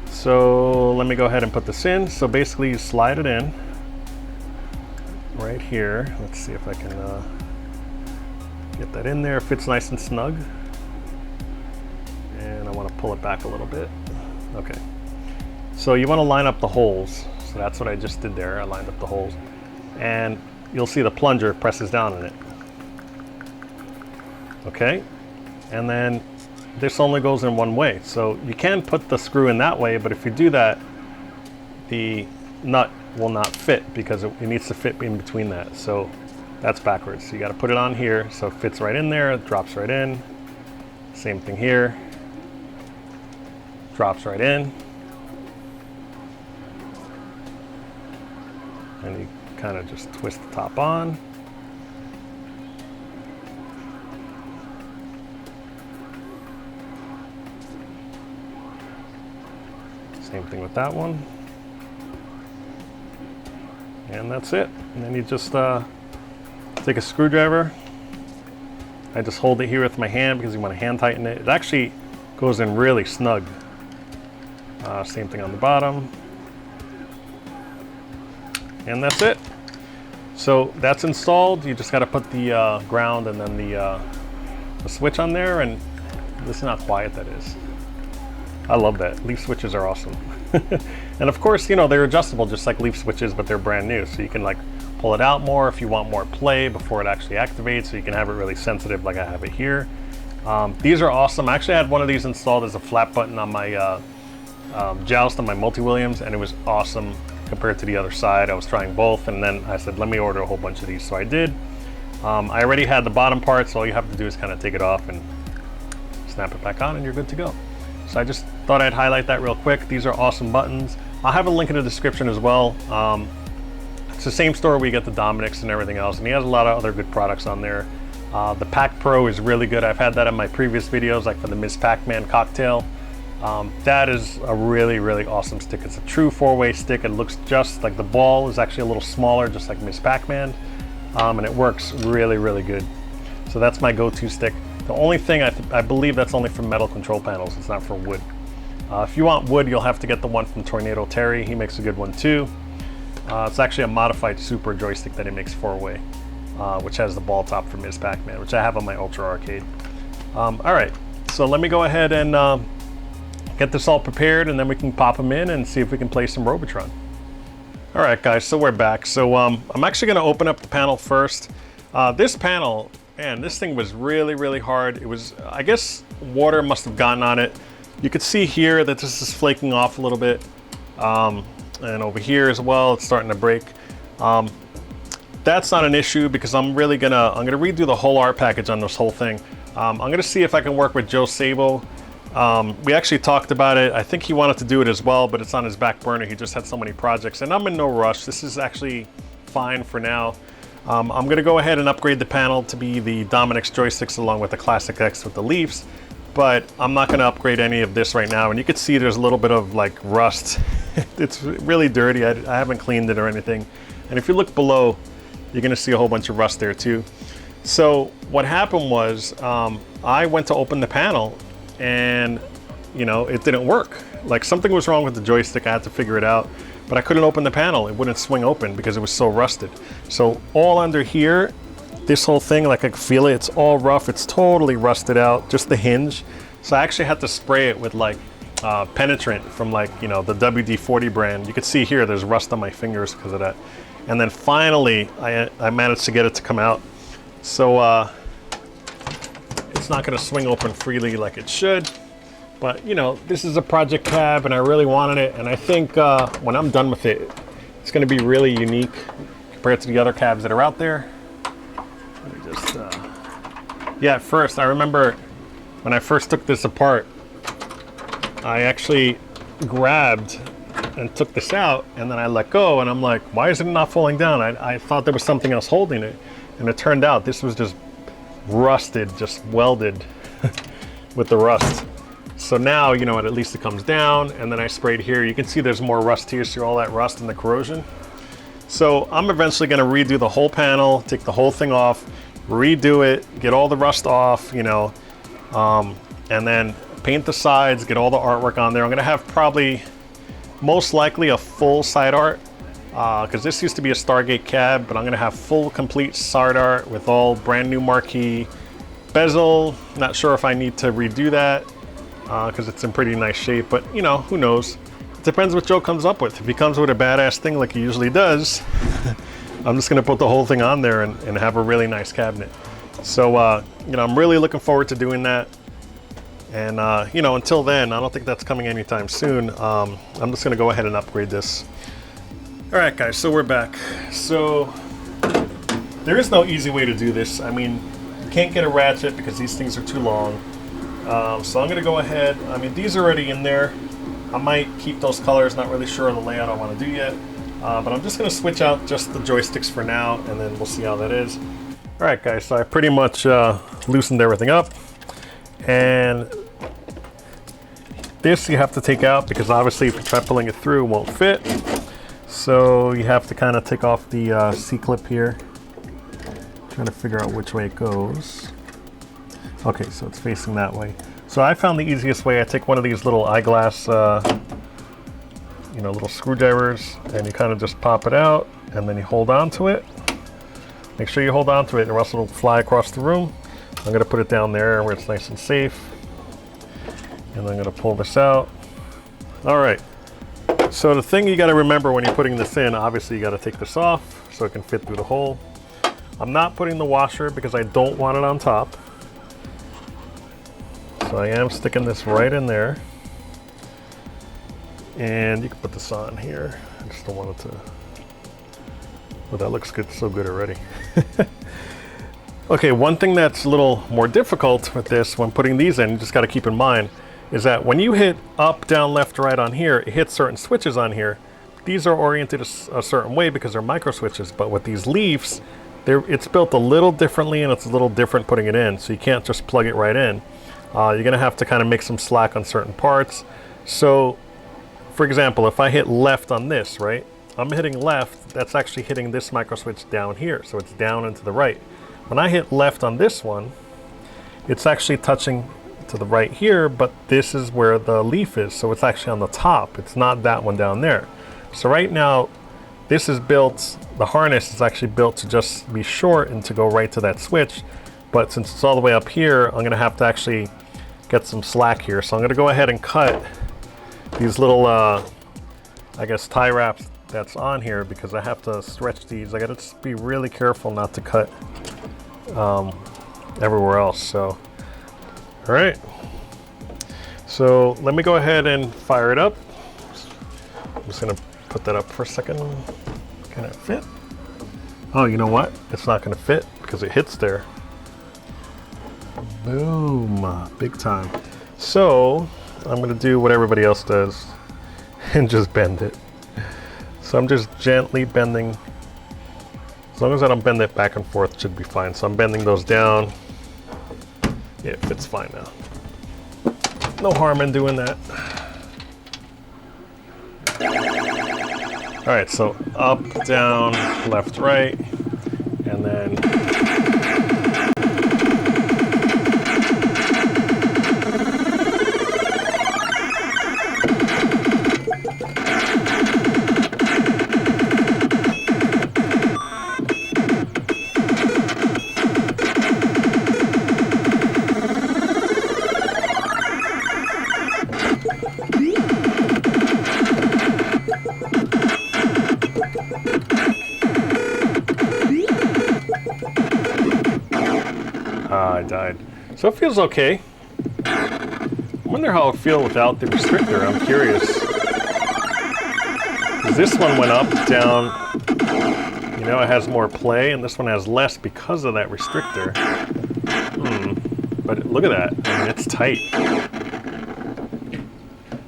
So let me go ahead and put this in. So basically you slide it in right here. Let's see if I can get that in there. It fits nice and snug. And I want to pull it back a little bit. Okay. So you want to line up the holes. So that's what I just did there. I lined up the holes. And you'll see the plunger presses down in it. Okay. And then this only goes in one way. So you can put the screw in that way, but if you do that, the nut will not fit because it needs to fit in between that. So that's backwards. So you got to put it on here so it fits right in there, it drops right in. Same thing here. Drops right in. And you kind of just twist the top on. Same thing with that one. And that's it. And then you just take a screwdriver. I just hold it here with my hand because you want to hand tighten it. It actually goes in really snug. Same thing on the bottom. And that's it. So that's installed. You just got to put the ground and then the switch on there, and listen how quiet that is. I love that. Leaf switches are awesome. And of course, you know, they're adjustable just like leaf switches, but they're brand new. So you can like pull it out more if you want more play before it actually activates, so you can have it really sensitive like I have it here. These are awesome. I actually had one of these installed as a flat button on my Joust on my Multi-Williams, and it was awesome compared to the other side. I was trying both, and then I said, let me order a whole bunch of these. So I did. I already had the bottom part, so all you have to do is kind of take it off and snap it back on, and you're good to go. So I just thought I'd highlight that real quick. These are awesome buttons. I'll have a link in the description as well. It's the same store where you get the Dominix and everything else, and he has a lot of other good products on there. The Pac Pro is really good. I've had that in my previous videos, like for the Ms. Pac-Man cocktail. That is a really, really awesome stick. It's a true 4-way stick. It looks just like the ball is actually a little smaller, just like Ms. Pac-Man, and it works really, really good. So that's my go-to stick. The only thing, I believe that's only for metal control panels. It's not for wood. If you want wood, you'll have to get the one from Tornado Terry. He makes a good one too. It's actually a modified super joystick that he makes 4-way, which has the ball top from his Pac-Man, which I have on my Ultra Arcade. All right, so let me go ahead and get this all prepared, and then we can pop them in and see if we can play some Robotron. All right, guys, so we're back. So I'm actually gonna open up the panel first. This panel, man, this thing was really, really hard. It was, I guess water must have gotten on it. You could see here that this is flaking off a little bit. And over here as well, it's starting to break. That's not an issue because I'm gonna redo the whole art package on this whole thing. I'm gonna see if I can work with Joe Sabo. We actually talked about it. I think he wanted to do it as well, but it's on his back burner. He just had so many projects, and I'm in no rush. This is actually fine for now. I'm gonna go ahead and upgrade the panel to be the Dominux joysticks along with the ClassX with the leaves, but I'm not gonna upgrade any of this right now. And you can see there's a little bit of like rust. It's really dirty. I haven't cleaned it or anything. And if you look below, you're gonna see a whole bunch of rust there too. So what happened was I went to open the panel and it didn't work. Like something was wrong with the joystick. I had to figure it out, but I couldn't open the panel. It wouldn't swing open because it was so rusted. So all under here, this whole thing, like I can feel it, it's all rough. It's totally rusted out, just the hinge. So I actually had to spray it with like penetrant from like, the WD-40 brand. You can see here, there's rust on my fingers because of that. And then finally, I managed to get it to come out. So it's not gonna swing open freely like it should. But this is a project cab and I really wanted it. And I think when I'm done with it, it's gonna be really unique compared to the other cabs that are out there. Let me just, yeah, at first, I remember when I first took this apart, I actually grabbed and took this out and then I let go and I'm like, why is it not falling down? I thought there was something else holding it. And it turned out this was just rusted, just welded with the rust. So now, at least it comes down, and then I sprayed here. You can see there's more rust here, see all that rust and the corrosion. So I'm eventually gonna redo the whole panel, take the whole thing off, redo it, get all the rust off, and then paint the sides, get all the artwork on there. I'm gonna have probably, most likely a full side art, because this used to be a Stargate cab, but I'm gonna have full complete side art with all brand new marquee bezel. Not sure if I need to redo that because it's in pretty nice shape, but who knows? It depends what Joe comes up with. If he comes with a badass thing like he usually does, I'm just gonna put the whole thing on there and have a really nice cabinet. So I'm really looking forward to doing that. And until then, I don't think that's coming anytime soon. I'm just gonna go ahead and upgrade this. All right, guys, so we're back. So there is no easy way to do this. I mean, you can't get a ratchet because these things are too long. So I'm gonna go ahead. I mean, these are already in there. I might keep those colors, not really sure on the layout I wanna do yet. But I'm just gonna switch out just the joysticks for now, and then we'll see how that is. All right, guys, so I pretty much loosened everything up. And this you have to take out because obviously if you try pulling it through, it won't fit. So you have to kind of take off the C-clip here. Trying to figure out which way it goes. Okay, so it's facing that way. So I found the easiest way. I take one of these little eyeglass, little screwdrivers, and you kind of just pop it out, and then you hold on to it. Make sure you hold on to it, or else it'll fly across the room. I'm gonna put it down there where it's nice and safe. And I'm gonna pull this out. All right. So the thing you gotta remember when you're putting this in, obviously you gotta take this off so it can fit through the hole. I'm not putting the washer because I don't want it on top. So I am sticking this right in there. And you can put this on here. I just don't want it to, well, that looks good, so good already. Okay, one thing that's a little more difficult with this when putting these in, you just gotta keep in mind, is that when you hit up, down, left, right on here, it hits certain switches on here. These are oriented a certain way because they're micro switches, but with these leaves, it's built a little differently and it's a little different putting it in, so you can't just plug it right in. You're gonna have to kind of make some slack on certain parts. So, for example, if I hit left on this, right? I'm hitting left, that's actually hitting this micro switch down here, so it's down and to the right. When I hit left on this one, it's actually touching to the right here, but this is where the leaf is, so it's actually on the top. It's not that one down there. So right now, this is built, the harness is actually built to just be short and to go right to that switch. But since it's all the way up here, I'm gonna have to actually get some slack here. So I'm gonna go ahead and cut these little, I guess, tie wraps that's on here, because I have to stretch these. I gotta just be really careful not to cut everywhere else. So, all right. So let me go ahead and fire it up. I'm just gonna put that up for a second. Can it fit? Oh, you know what? It's not gonna fit because it hits there. Boom, big time. So I'm gonna do what everybody else does and just bend it. So I'm just gently bending. As long as I don't bend it back and forth, it should be fine. So I'm bending those down. Yeah, it fits fine now. No harm in doing that. All right, so up, down, left, right, and then I died. So it feels okay. I wonder how it feels without the restrictor. I'm curious. 'Cause this one went up, down. You know, it has more play, and this one has less because of that restrictor. But look at that. I mean, it's tight.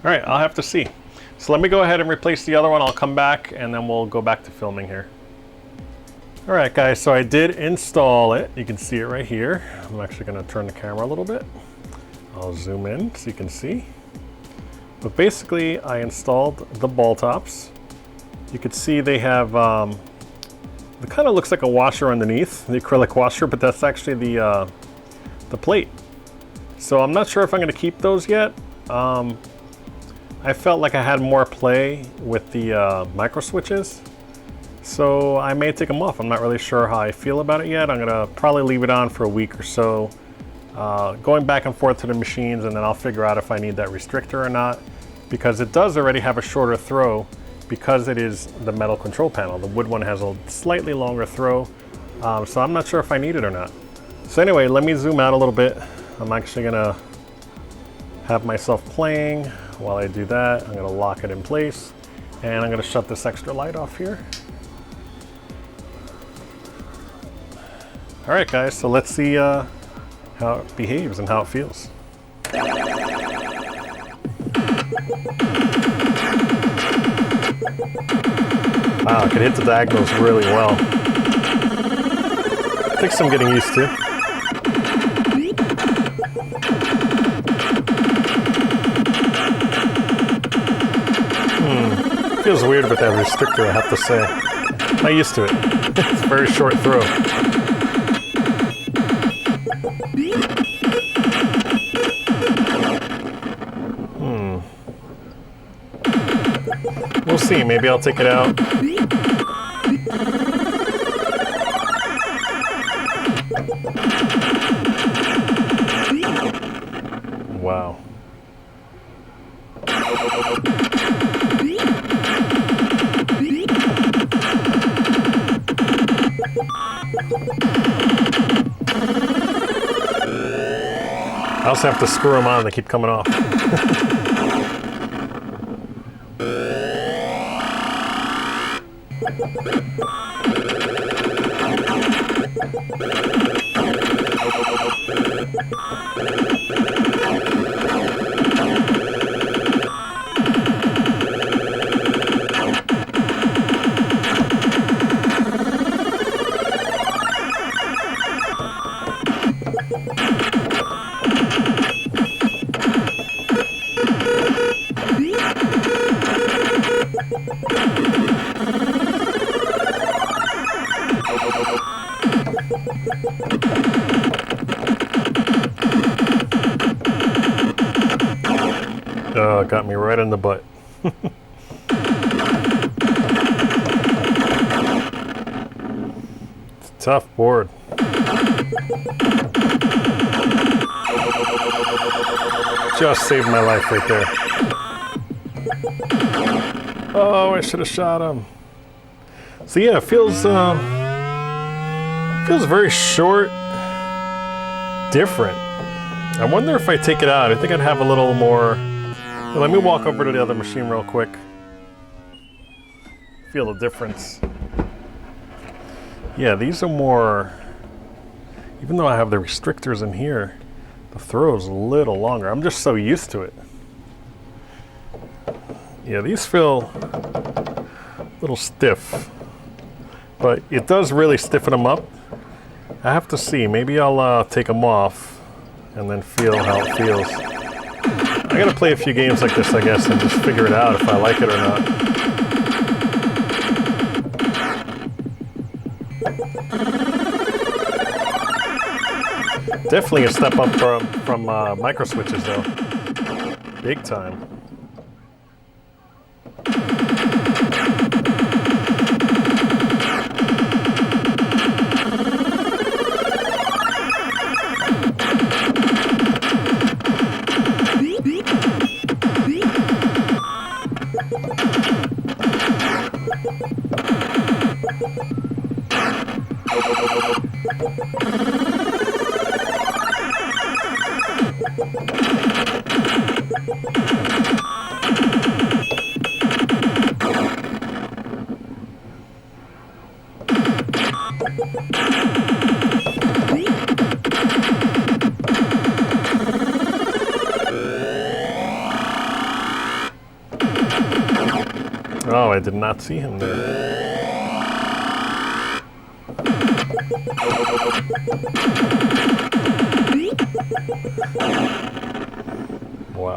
All right, I'll have to see. So let me go ahead and replace the other one. I'll come back, and then we'll go back to filming here. All right, guys, so I did install it. You can see it right here. I'm actually gonna turn the camera a little bit. I'll zoom in so you can see. But basically, I installed the ball tops. You can see they have, it kind of looks like a washer underneath, the acrylic washer, but that's actually the plate. So I'm not sure if I'm gonna keep those yet. I felt like I had more play with the micro switches. So I may take them off. I'm not really sure how I feel about it yet. I'm gonna probably leave it on for a week or so, going back and forth to the machines, and then I'll figure out if I need that restrictor or not, because it does already have a shorter throw because it is the metal control panel. The wood one has a slightly longer throw, so I'm not sure if I need it or not. So anyway, let me zoom out a little bit. I'm actually gonna have myself playing. While I do that, I'm gonna lock it in place, and I'm gonna shut this extra light off here. All right, guys, so let's see how it behaves and how it feels. Wow, I can hit the diagonals really well. Takes some getting used to. Feels weird with that restrictor, I have to say. I'm not used to it. It's a very short throw. We'll see, maybe I'll take it out. Wow. I also have to screw them on, they keep coming off. Oh, it got me right in the butt. It's a tough board. Just saved my life right there. Oh, I should have shot him. So yeah, it feels very short, different. I wonder if I take it out, I think I'd have a little more. Well, let me walk over to the other machine real quick. Feel the difference. Yeah, these are more, even though I have the restrictors in here, the throw is a little longer. I'm just so used to it. Yeah, these feel a little stiff, but it does really stiffen them up. I have to see, maybe I'll take them off and then feel how it feels. I gotta play a few games like this, I guess, and just figure it out if I like it or not. Definitely a step up from micro switches though. Big time. Oh, I did not see him there. Wow.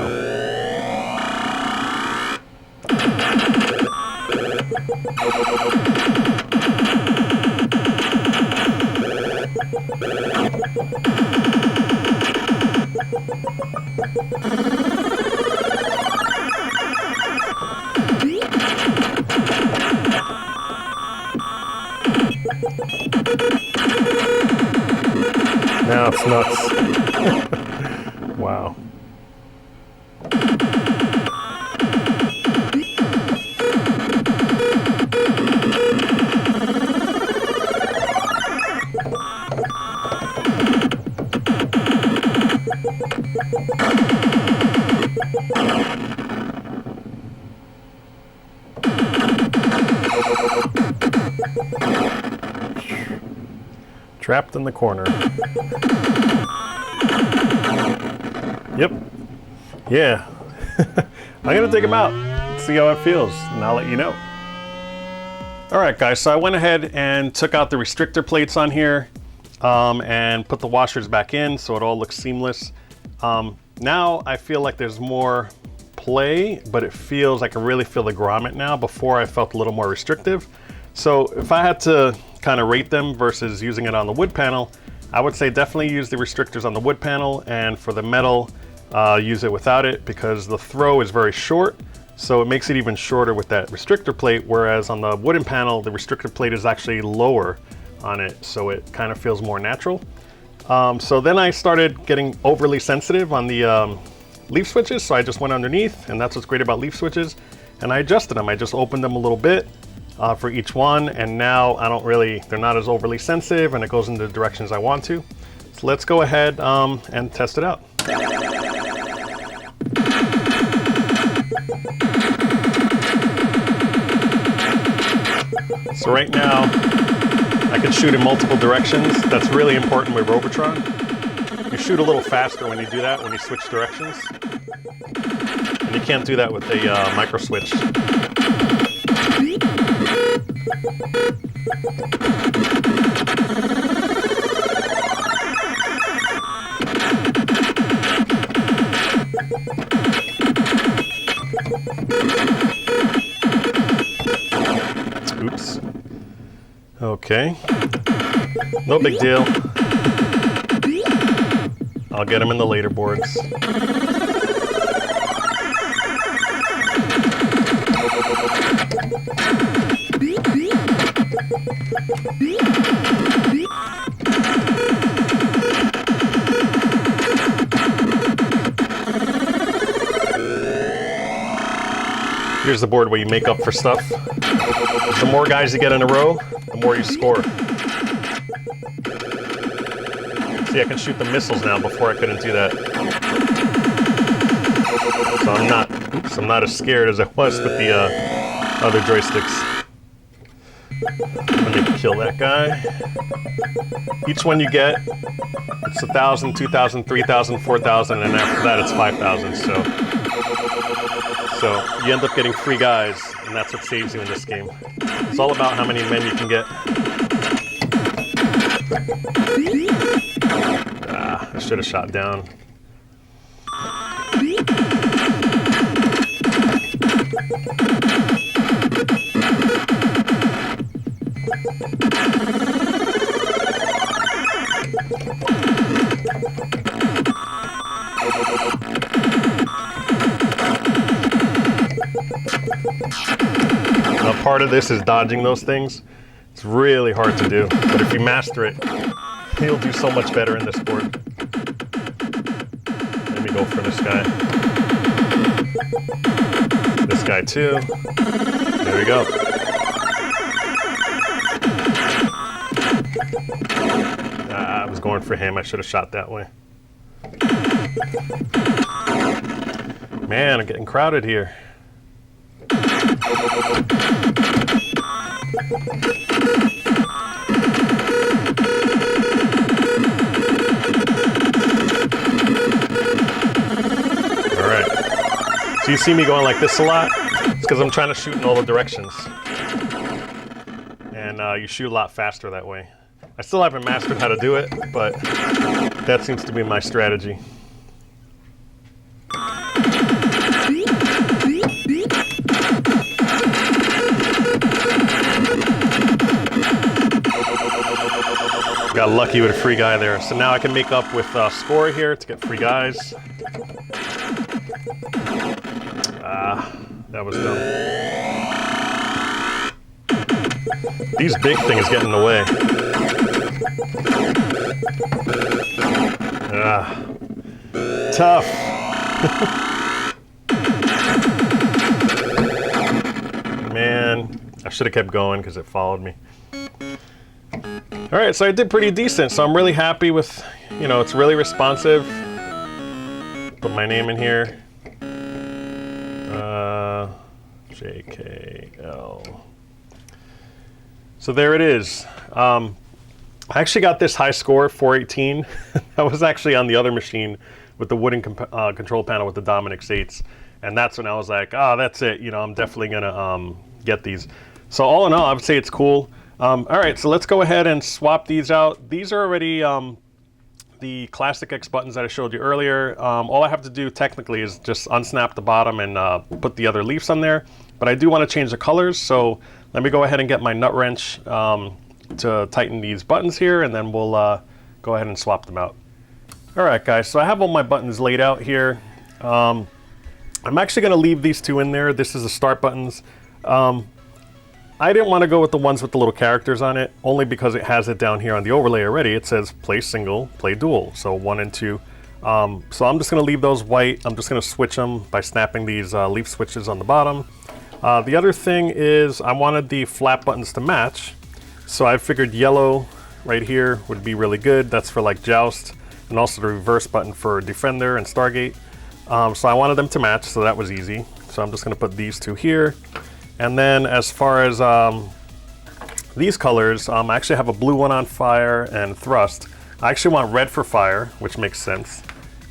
Now it's nuts. Wow. Trapped in the corner. Yep. Yeah. I'm gonna take him out, see how it feels, and I'll let you know. All right, guys, so I went ahead and took out the restrictor plates on here and put the washers back in so it all looks seamless. Now I feel like there's more play, but it feels, I can really feel the grommet now. Before I felt a little more restrictive. So if I had to kind of rate them versus using it on the wood panel, I would say definitely use the restrictors on the wood panel, and for the metal, use it without it, because the throw is very short, so it makes it even shorter with that restrictor plate, whereas on the wooden panel, the restrictor plate is actually lower on it, so it kind of feels more natural. So then I started getting overly sensitive on the leaf switches, so I just went underneath, and that's what's great about leaf switches, and I adjusted them. I just opened them a little bit for each one, and now they're not as overly sensitive, and it goes in the directions I want to. So let's go ahead and test it out. So right now, I can shoot in multiple directions. That's really important with Robotron. You shoot a little faster when you do that, when you switch directions. And you can't do that with a micro switch. Oops. Okay. No big deal. I'll get them in the later boards. Here's the board where you make up for stuff. The more guys you get in a row, the more you score. See, I can shoot the missiles now. Before I couldn't do that. So I'm not as scared as I was with the other joysticks. Let me kill that guy. Each one you get, it's 1,000, 2,000, 3,000, 4,000, and after that it's 5,000. So you end up getting free guys, and that's what saves you in this game. It's all about how many men you can get. Ah, I should have shot down. Now, part of this is dodging those things. It's really hard to do, but if you master it, you'll do so much better in this board. Let me go for this guy. This guy too. There we go. I was going for him. I should have shot that way. Man, I'm getting crowded here. Alright. So you see me going like this a lot? It's because I'm trying to shoot in all the directions. And you shoot a lot faster that way. I still haven't mastered how to do it, but that seems to be my strategy. Got lucky with a free guy there. So now I can make up with score here to get free guys. That was dumb. These big things get in the way. Tough. Man, I should have kept going because it followed me. All right, so I did pretty decent. So I'm really happy with, you know, it's really responsive. Put my name in here. JKL. So there it is. I actually got this high score, 418. I was actually on the other machine with the wooden control panel with the Dominux8s. And that's when I was like, oh, that's it. You know, I'm definitely going to get these. So all in all, I would say it's cool. All right, so let's go ahead and swap these out. These are already the ClassX buttons that I showed you earlier. All I have to do technically is just unsnap the bottom and put the other leaves on there. But I do want to change the colors, so let me go ahead and get my nut wrench to tighten these buttons here, and then we'll go ahead and swap them out. All right, guys, so I have all my buttons laid out here. I'm actually going to leave these two in there. This is the start buttons. I didn't want to go with the ones with the little characters on it, only because it has it down here on the overlay already. It says play single, play dual, so 1 and 2. So I'm just going to leave those white. I'm just going to switch them by snapping these leaf switches on the bottom. The other thing is I wanted the flap buttons to match, so I figured yellow right here would be really good. That's for like Joust, and also the reverse button for Defender and Stargate. So I wanted them to match, so that was easy. So I'm just going to put these two here. And then as far as these colors, I actually have a blue one on fire and thrust. I actually want red for fire, which makes sense.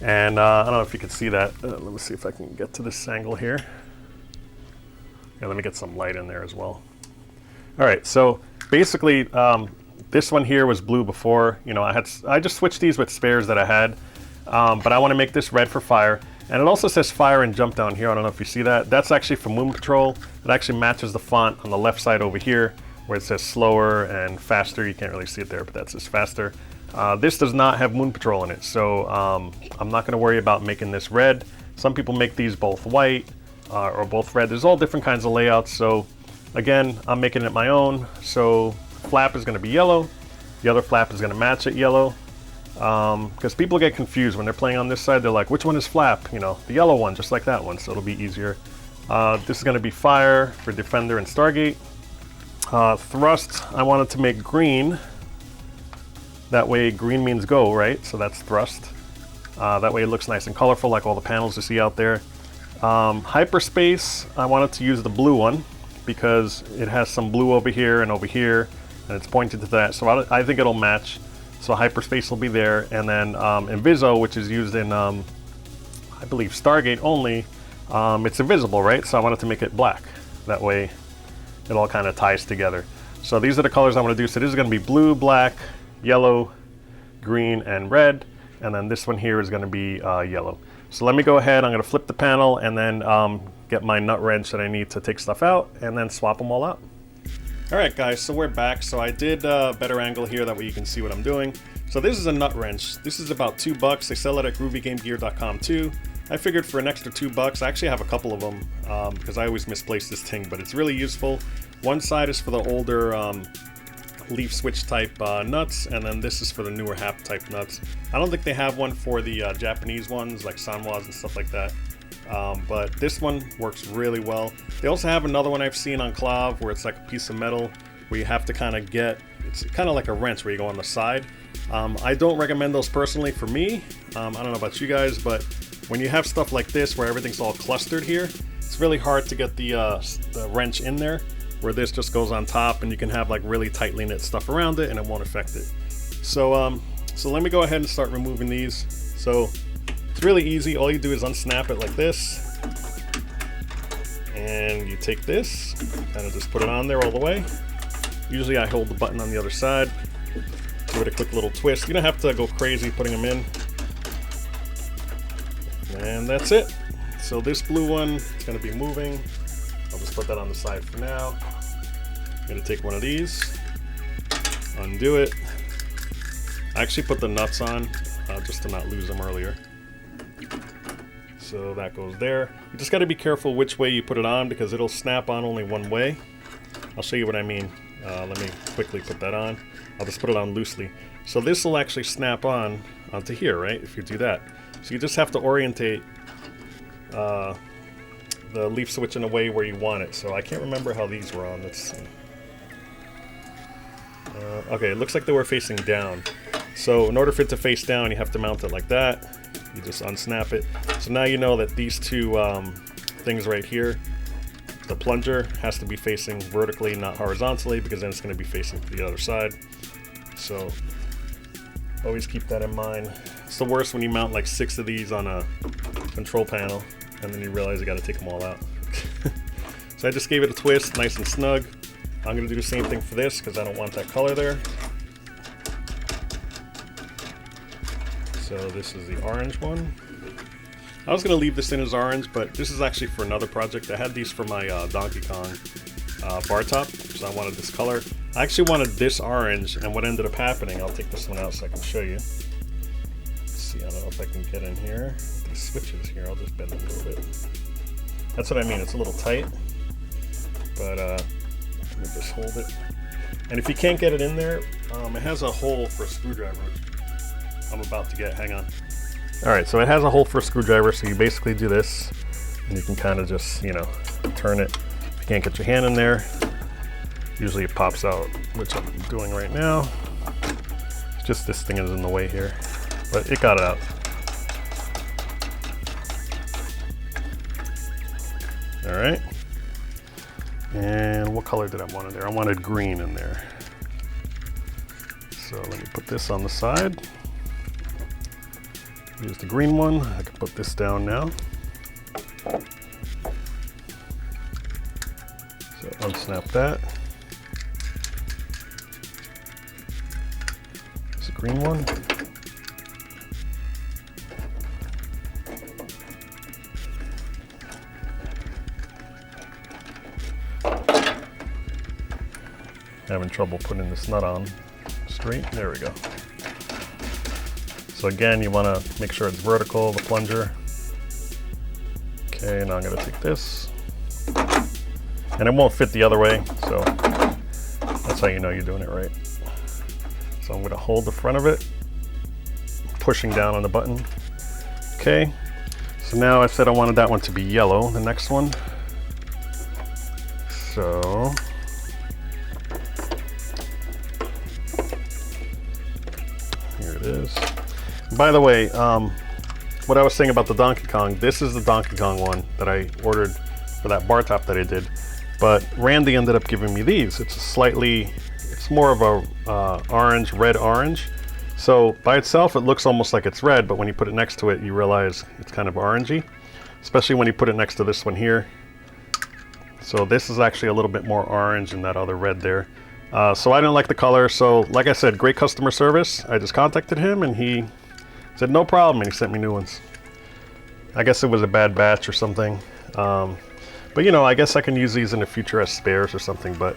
And I don't know if you can see that. Let me see if I can get to this angle here. Yeah, let me get some light in there as well. All right, so basically this one here was blue before. You know, I just switched these with spares that I had, but I want to make this red for fire. And it also says fire and jump down here. I don't know if you see that. That's actually for Moon Patrol. It actually matches the font on the left side over here where it says slower and faster. You can't really see it there, but that says faster. This does not have Moon Patrol in it, so I'm not going to worry about making this red. Some people make these both white or both red. There's all different kinds of layouts, so Again, I'm making it my own, so flap is going to be yellow. The other flap is going to match it yellow. Because people get confused when they're playing on this side. They're like, which one is flap? You know, the yellow one, just like that one, so it'll be easier. This is going to be fire for Defender and Stargate. Thrust, I wanted to make green. That way green means go, right? So that's thrust. That way it looks nice and colorful like all the panels you see out there. Hyperspace, I wanted to use the blue one because it has some blue over here, and it's pointed to that. So I think it'll match. So hyperspace will be there. And then Inviso, which is used in, I believe, Stargate only, it's invisible, right? So I wanted to make it black. That way it all kind of ties together. So these are the colors I want to do. So this is going to be blue, black, yellow, green, and red. And then this one here is going to be yellow. So let me go ahead. I'm going to flip the panel and then get my nut wrench that I need to take stuff out and then swap them all out. All right, guys, so we're back. So I did a better angle here, that way you can see what I'm doing. So this is a nut wrench. This is about $2. They sell it at groovygamegear.com too. I figured for an extra $2, I actually have a couple of them because I always misplace this thing, but it's really useful. One side is for the older leaf switch type nuts, and then this is for the newer hap type nuts. I don't think they have one for the Japanese ones like Sanwas and stuff like that. But this one works really well. They also have another one I've seen on Clav where it's like a piece of metal where you have to kind of get, it's kind of like a wrench where you go on the side. I don't recommend those personally for me. I don't know about you guys, but when you have stuff like this where everything's all clustered here, it's really hard to get the wrench in there, where this just goes on top and you can have like really tightly knit stuff around it and it won't affect it. So, so let me go ahead and start removing these. So it's really easy. All you do is unsnap it like this, and you take this, kind of just put it on there all the way. Usually I hold the button on the other side, give it a quick little twist. You don't have to go crazy putting them in. And that's it. So this blue one is going to be moving. I'll just put that on the side for now. I'm going to take one of these, undo it. I actually put the nuts on just to not lose them earlier. So that goes there. You just got to be careful which way you put it on because it'll snap on only one way. I'll show you what I mean. Let me quickly put that on. I'll just put it on loosely. So this will actually snap on onto here, right? If you do that. So you just have to orientate the leaf switch in a way where you want it. So I can't remember how these were on. Let's see. Okay, it looks like they were facing down. So in order for it to face down, you have to mount it like that. You just unsnap it. So now you know that these two things right here, the plunger has to be facing vertically, not horizontally, because then it's going to be facing to the other side. So always keep that in mind. It's the worst when you mount like 6 of these on a control panel and then you realize you got to take them all out. So I just gave it a twist, nice and snug. I'm going to do the same thing for this because I don't want that color there. So this is the orange one. I was going to leave this in as orange, but this is actually for another project. I had these for my Donkey Kong bar top, so I wanted this color. I actually wanted this orange, and what ended up happening, I'll take this one out so I can show you. Let's see, I don't know if I can get in here. These switches here, I'll just bend them a little bit. That's what I mean, it's a little tight, but let me just hold it. And if you can't get it in there, it has a hole for a screwdriver. I'm about to get, hang on. Alright, so it has a hole for a screwdriver, so you basically do this, and you can kind of just, you know, turn it. If you can't get your hand in there, usually it pops out, which I'm doing right now. It's just this thing is in the way here, but it got it out. Alright. And what color did I want in there? I wanted green in there. So let me put this on the side. Use the green one. I can put this down now. So unsnap that. There's the green one. Having trouble putting this nut on straight. There we go. So again, you want to make sure it's vertical, the plunger. Okay, now I'm going to take this. And it won't fit the other way, so that's how you know you're doing it right. So I'm gonna hold the front of it, pushing down on the button. Okay, so now I said I wanted that one to be yellow, the next one. So here it is. By the way, what I was saying about the Donkey Kong, this is the Donkey Kong one that I ordered for that bar top that I did. But Randy ended up giving me these. It's more of a orange, red orange. So by itself, it looks almost like it's red, but when you put it next to it, you realize it's kind of orangey, especially when you put it next to this one here. So this is actually a little bit more orange than that other red there. So I didn't like the color. So like I said, great customer service. I just contacted him and he said, no problem. And he sent me new ones. I guess it was a bad batch or something. But you know, I guess I can use these in the future as spares or something. But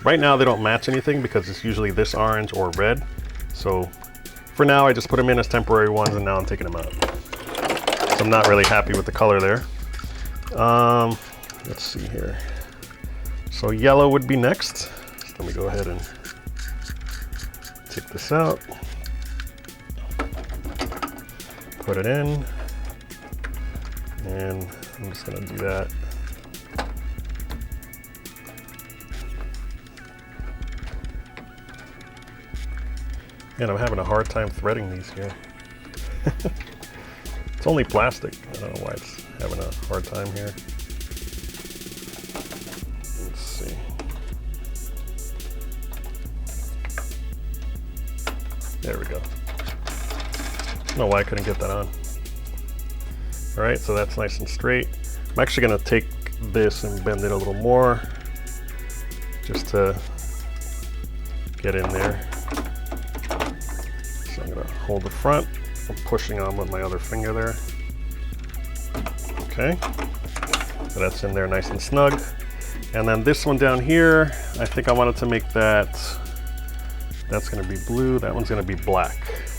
right now they don't match anything because it's usually this orange or red. So for now, I just put them in as temporary ones and now I'm taking them out. So I'm not really happy with the color there. Let's see here. So yellow would be next. So let me go ahead and take this out. Put it in. And I'm just gonna do that. Man, I'm having a hard time threading these here. It's only plastic. I don't know why it's having a hard time here. Let's see. There we go. I don't know why I couldn't get that on. All right, so that's nice and straight. I'm actually gonna take this and bend it a little more just to get in there. So I'm gonna hold the front. I'm pushing on with my other finger there. Okay, so that's in there nice and snug. And then this one down here, I think I wanted to make that's gonna be blue, that one's gonna be black.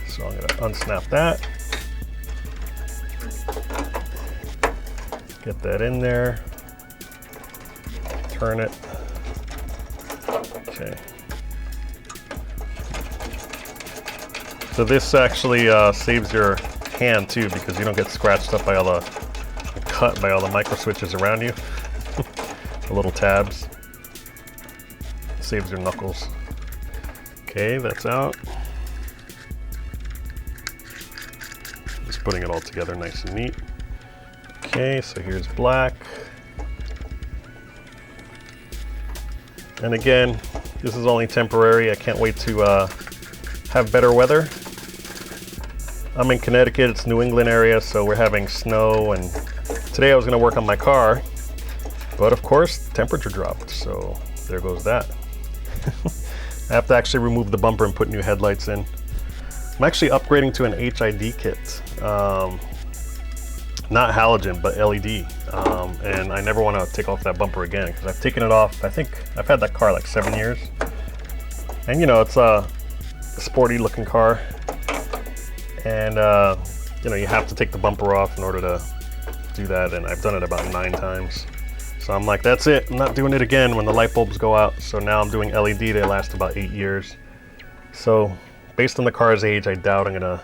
So I'm gonna unsnap that. Get that in there, turn it. Okay. So this actually saves your hand too, because you don't get scratched up by all the cut by all the micro switches around you. The little tabs. Saves your knuckles. Okay, that's out. Just putting it all together nice and neat. Okay, so here's black. And again, this is only temporary. I can't wait to have better weather. I'm in Connecticut, it's New England area, so we're having snow, and today I was gonna work on my car, but of course, temperature dropped, so there goes that. I have to actually remove the bumper and put new headlights in. I'm actually upgrading to an HID kit. Not halogen, but LED. And I never want to take off that bumper again because I've taken it off. I think I've had that car like 7 years. And you know, it's a sporty looking car. And you know, you have to take the bumper off in order to do that. And I've done it about 9 times. So I'm like, that's it. I'm not doing it again when the light bulbs go out. So now I'm doing LED. They last about 8 years. So based on the car's age, I doubt I'm gonna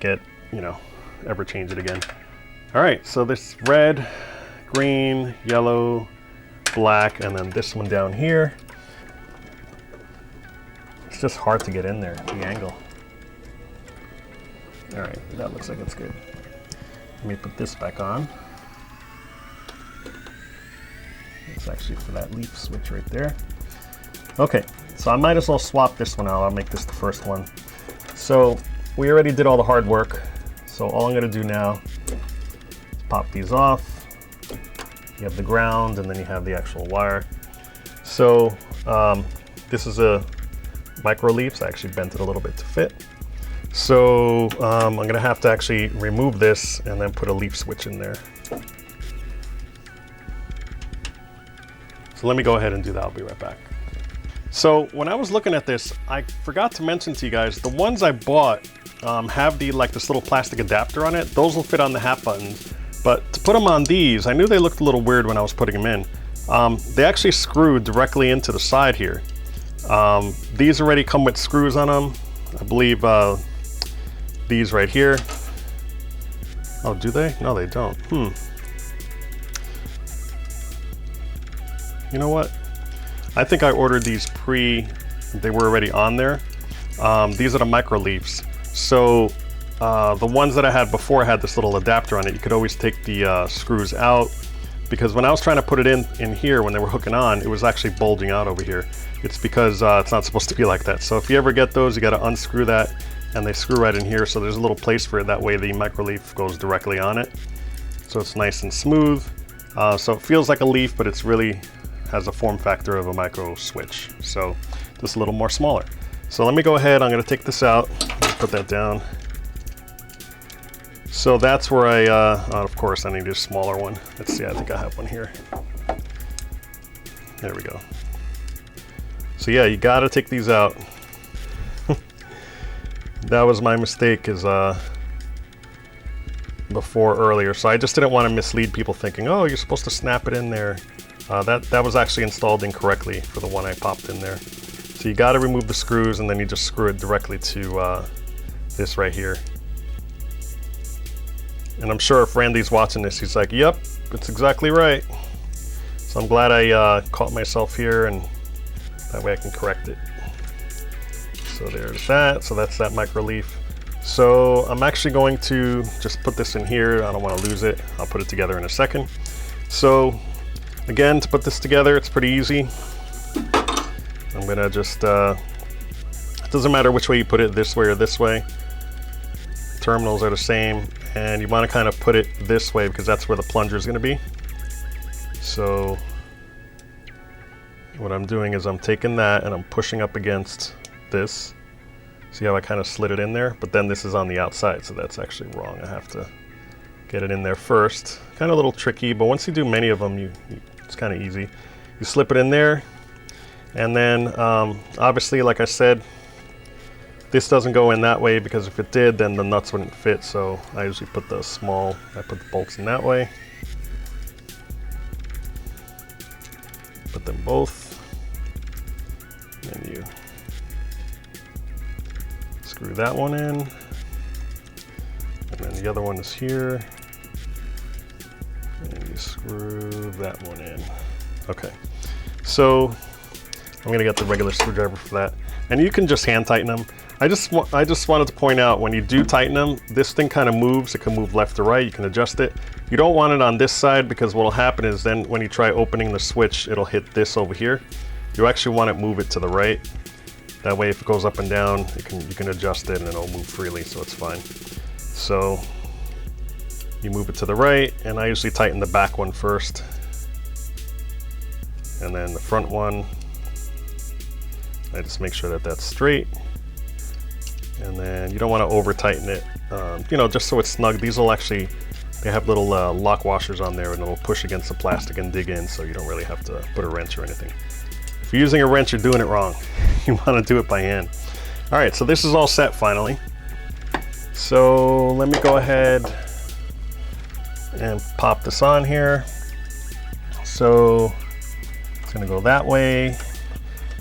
get, you know, ever change it again. All right, so this red, green, yellow, black, and then this one down here. It's just hard to get in there, the angle. All right, that looks like it's good. Let me put this back on. It's actually for that leaf switch right there. Okay, so I might as well swap this one out. I'll make this the first one. So we already did all the hard work. So all I'm gonna do now is pop these off. You have the ground and then you have the actual wire. So this is a micro leaf, so I actually bent it a little bit to fit. So I'm gonna have to actually remove this and then put a leaf switch in there. So let me go ahead and do that, I'll be right back. So when I was looking at this, I forgot to mention to you guys, the ones I bought have this little plastic adapter on it. Those will fit on the hat buttons. But to put them on these, I knew they looked a little weird when I was putting them in. They actually screw directly into the side here. These already come with screws on them. I believe these right here. Oh, do they? No, they don't. You know what? I think I ordered these they were already on there. These are the micro leaves. So the ones that I had before had this little adapter on it. You could always take the screws out, because when I was trying to put it in here when they were hooking on, it was actually bulging out over here. It's because it's not supposed to be like that. So if you ever get those, you got to unscrew that, and they screw right in here. So there's a little place for it. That way the micro leaf goes directly on it. So it's nice and smooth. So it feels like a leaf, but it's really has a form factor of a micro switch. So just a little more smaller. So let me go ahead. I'm going to take this out. Put that down. So that's where of course I need a smaller one. Let's see, I think I have one here. There we go. So yeah, you gotta take these out. That was my mistake before earlier. So I just didn't want to mislead people thinking, oh, you're supposed to snap it in there. That was actually installed incorrectly for the one I popped in there. So you gotta remove the screws, and then you just screw it directly to this right here. And I'm sure if Randy's watching this, he's like, yep, it's exactly right. So I'm glad I caught myself here, and that way I can correct it. So there's that. So that's that micro leaf. So I'm actually going to just put this in here. I don't want to lose it. I'll put it together in a second. So again, to put this together, it's pretty easy. I'm gonna just, it doesn't matter which way you put it, this way or this way. Terminals are the same. And you want to kind of put it this way because that's where the plunger is going to be. So what I'm doing is I'm taking that and I'm pushing up against this. See how I kind of slid it in there? But then this is on the outside, so that's actually wrong. I have to get it in there first. Kind of a little tricky, but once you do many of them, it's kind of easy. You slip it in there, and then obviously, like I said, this doesn't go in that way, because if it did, then the nuts wouldn't fit. So I usually put I put the bolts in that way. Put them both. And you screw that one in. And then the other one is here. And you screw that one in. Okay. So I'm gonna get the regular screwdriver for that. And you can just hand tighten them. I just wanted to point out, when you do tighten them, this thing kind of moves. It can move left to right. You can adjust it. You don't want it on this side, because what will happen is then when you try opening the switch, it'll hit this over here. You actually want to move it to the right. That way, if it goes up and down, you can adjust it and it'll move freely, so it's fine. So you move it to the right, and I usually tighten the back one first, and then the front one. I just make sure that that's straight. And then you don't want to over tighten it, you know, just so it's snug. These will actually, they have little lock washers on there, and it'll push against the plastic and dig in, so you don't really have to put a wrench or anything. If you're using a wrench, you're doing it wrong. You want to do it by hand. All right, so this is all set finally. So let me go ahead and pop this on here. So it's going to go that way.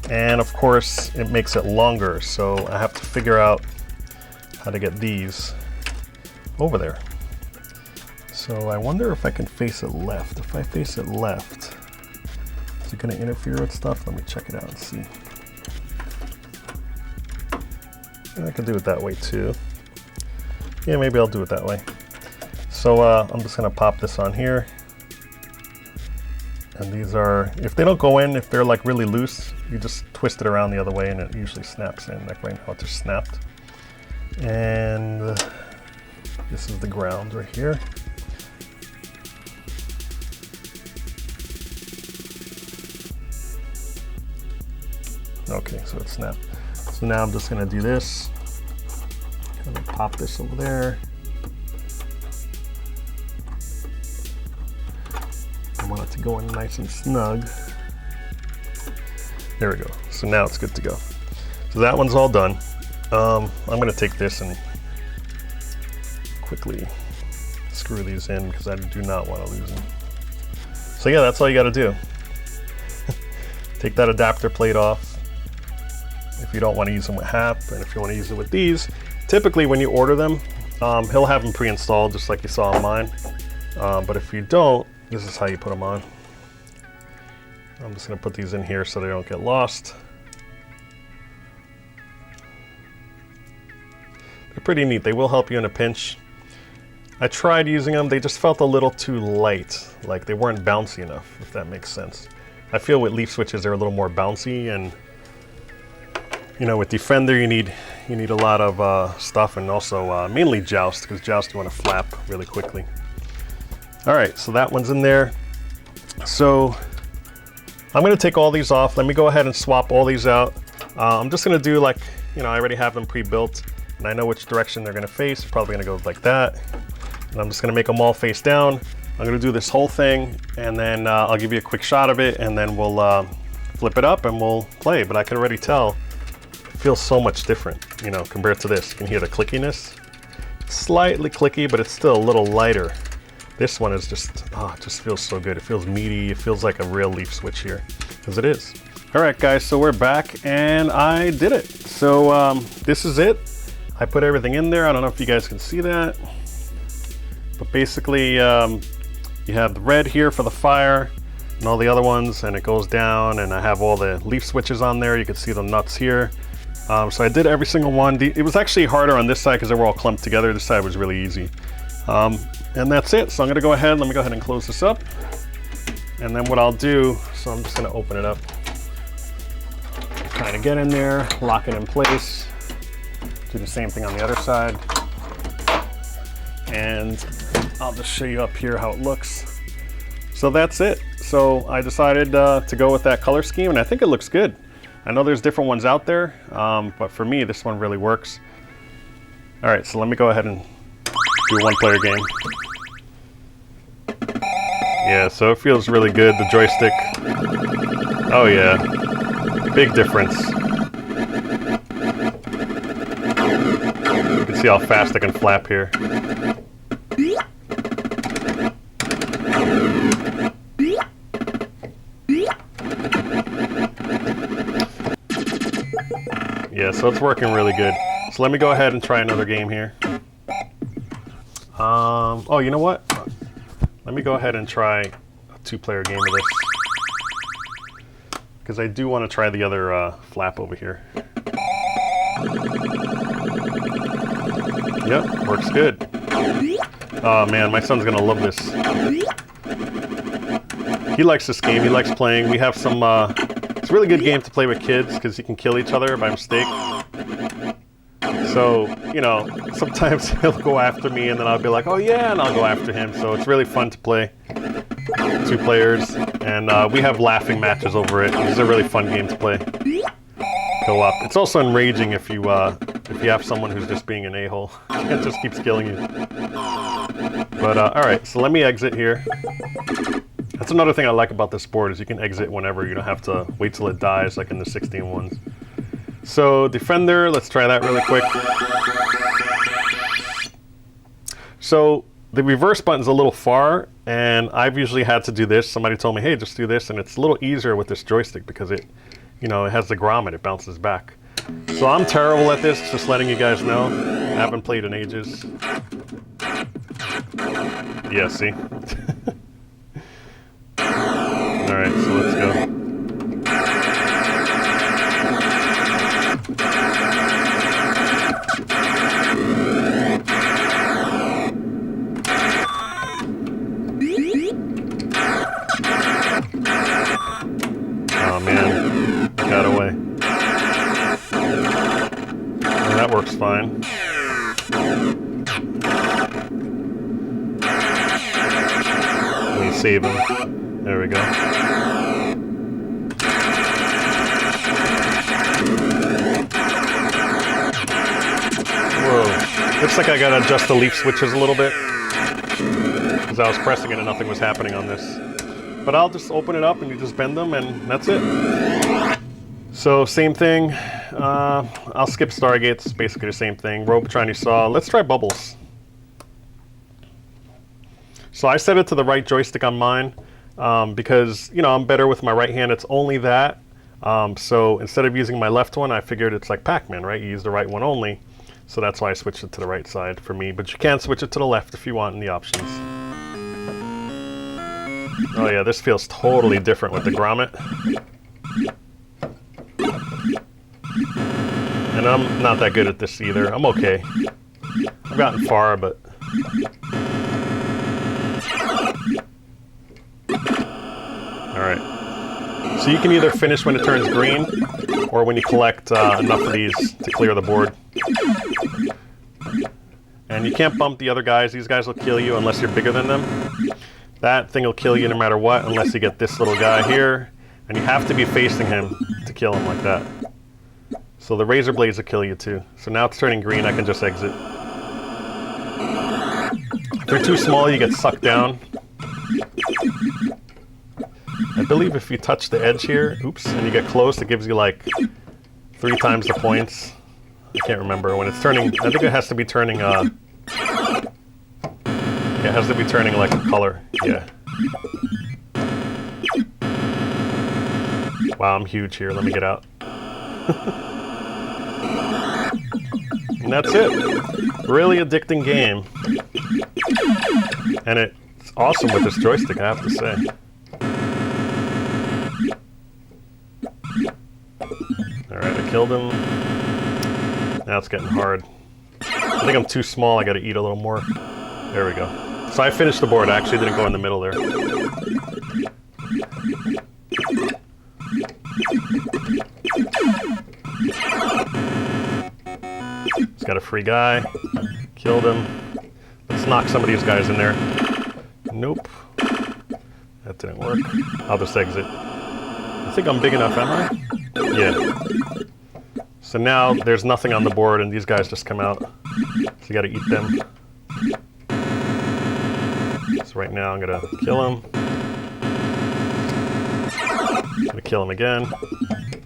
And of course, it makes it longer, so I have to figure out how to get these over there. So I wonder if I can face it left. If I face it left, is it going to interfere with stuff? Let me check it out and see. I can do it that way too. Yeah, maybe I'll do it that way. So I'm just going to pop this on here. And these are, if they don't go in, if they're like really loose, you just twist it around the other way and it usually snaps in. Like right now it just snapped. And this is the ground right here. Okay, so it snapped. So now I'm just gonna do this. Kind of pop this over there. I want it to go in nice and snug. There we go. So now it's good to go. So that one's all done. I'm gonna take this and quickly screw these in because I do not want to lose them. So yeah, that's all you got to do. Take that adapter plate off if you don't want to use them with HAP, and if you want to use it with these, typically when you order them, he'll have them pre-installed just like you saw on mine. But if you don't, this is how you put them on. I'm just going to put these in here so they don't get lost. They're pretty neat. They will help you in a pinch. I tried using them. They just felt a little too light. Like they weren't bouncy enough, if that makes sense. I feel with leaf switches they're a little more bouncy, and you know, with Defender you need a lot of stuff, and also mainly Joust, because Joust you want to flap really quickly. All right, so that one's in there. So I'm going to take all these off. Let me go ahead and swap all these out. I'm just going to do like, you know, I already have them pre-built, and I know which direction they're going to face. Probably going to go like that. And I'm just going to make them all face down. I'm going to do this whole thing, and then I'll give you a quick shot of it, and then we'll flip it up and we'll play. But I can already tell it feels so much different, you know, compared to this. You can hear the clickiness. It's slightly clicky, but it's still a little lighter. This one is just, oh, it just feels so good. It feels meaty. It feels like a real leaf switch here, because it is. All right, guys, so we're back, and I did it. So this is it. I put everything in there. I don't know if you guys can see that. But basically, you have the red here for the fire and all the other ones, and it goes down, and I have all the leaf switches on there. You can see the nuts here. So I did every single one. It was actually harder on this side because they were all clumped together. This side was really easy. And that's it. So I'm going to go ahead. Let me go ahead and close this up. And then what I'll do, so I'm just going to open it up. Kind of get in there, lock it in place. Do the same thing on the other side. And I'll just show you up here how it looks. So that's it. So I decided to go with that color scheme, and I think it looks good. I know there's different ones out there, but for me, this one really works. All right, so let me go ahead and do a one-player game. Yeah, so it feels really good, the joystick. Oh yeah, big difference. You can see how fast I can flap here. Yeah, so it's working really good. So let me go ahead and try another game here. Oh, you know what? Let me go ahead and try a two-player game of this, because I do want to try the other flap over here. Yep, works good. Oh man, my son's gonna love this. He likes this game. He likes playing. We have some. It's a really good game to play with kids because you can kill each other by mistake. So, you know, sometimes he'll go after me and then I'll be like, oh yeah, and I'll go after him. So it's really fun to play. Two players. And we have laughing matches over it. It's a really fun game to play. Co-op. It's also enraging if you have someone who's just being an a-hole. It just keeps killing you. But alright, so let me exit here. That's another thing I like about this board is you can exit whenever. You don't have to wait till it dies like in the 16 ones. So Defender, let's try that really quick. So the reverse button's a little far, and I've usually had to do this. Somebody told me, hey, just do this, and it's a little easier with this joystick because it, you know, it has the grommet, it bounces back. So I'm terrible at this, just letting you guys know. I haven't played in ages. Yeah, see? Alright, so let's go. Oh man, got away. And that works fine. Let me save him. There we go. Whoa. Looks like I gotta adjust the leaf switches a little bit, because I was pressing it and nothing was happening on this. But I'll just open it up and you just bend them and that's it. So same thing. I'll skip Stargates, basically the same thing. Robotron you saw. Let's try Bubbles. So I set it to the right joystick on mine because, you know, I'm better with my right hand. It's only that. So instead of using my left one, I figured it's like Pac-Man, right? You use the right one only. So that's why I switched it to the right side for me. But you can switch it to the left if you want in the options. Oh yeah, this feels totally different with the grommet. And I'm not that good at this either. I'm okay. I've gotten far, but... Alright. So you can either finish when it turns green, or when you collect enough of these to clear the board. And you can't bump the other guys. These guys will kill you unless you're bigger than them. That thing will kill you no matter what, unless you get this little guy here. And you have to be facing him to kill him like that. So the razor blades will kill you too. So now it's turning green, I can just exit. If they're too small, you get sucked down. I believe if you touch the edge here, oops, and you get close, it gives you like 3 times the points. I can't remember when it's turning. I think it has to be turning. Yeah, it has to be turning like a color. Yeah. Wow, I'm huge here. Let me get out. And that's it. Really addicting game. And it's awesome with this joystick, I have to say. Alright, I killed him. Now it's getting hard. I think I'm too small, I gotta eat a little more. There we go. So I finished the board, I actually didn't go in the middle there. He's got a free guy. Killed him. Let's knock some of these guys in there. Nope. That didn't work. I'll just exit. I think I'm big enough, am I? Yeah. So now there's nothing on the board and these guys just come out. So you gotta eat them. So right now I'm gonna kill him. I'm gonna kill him again.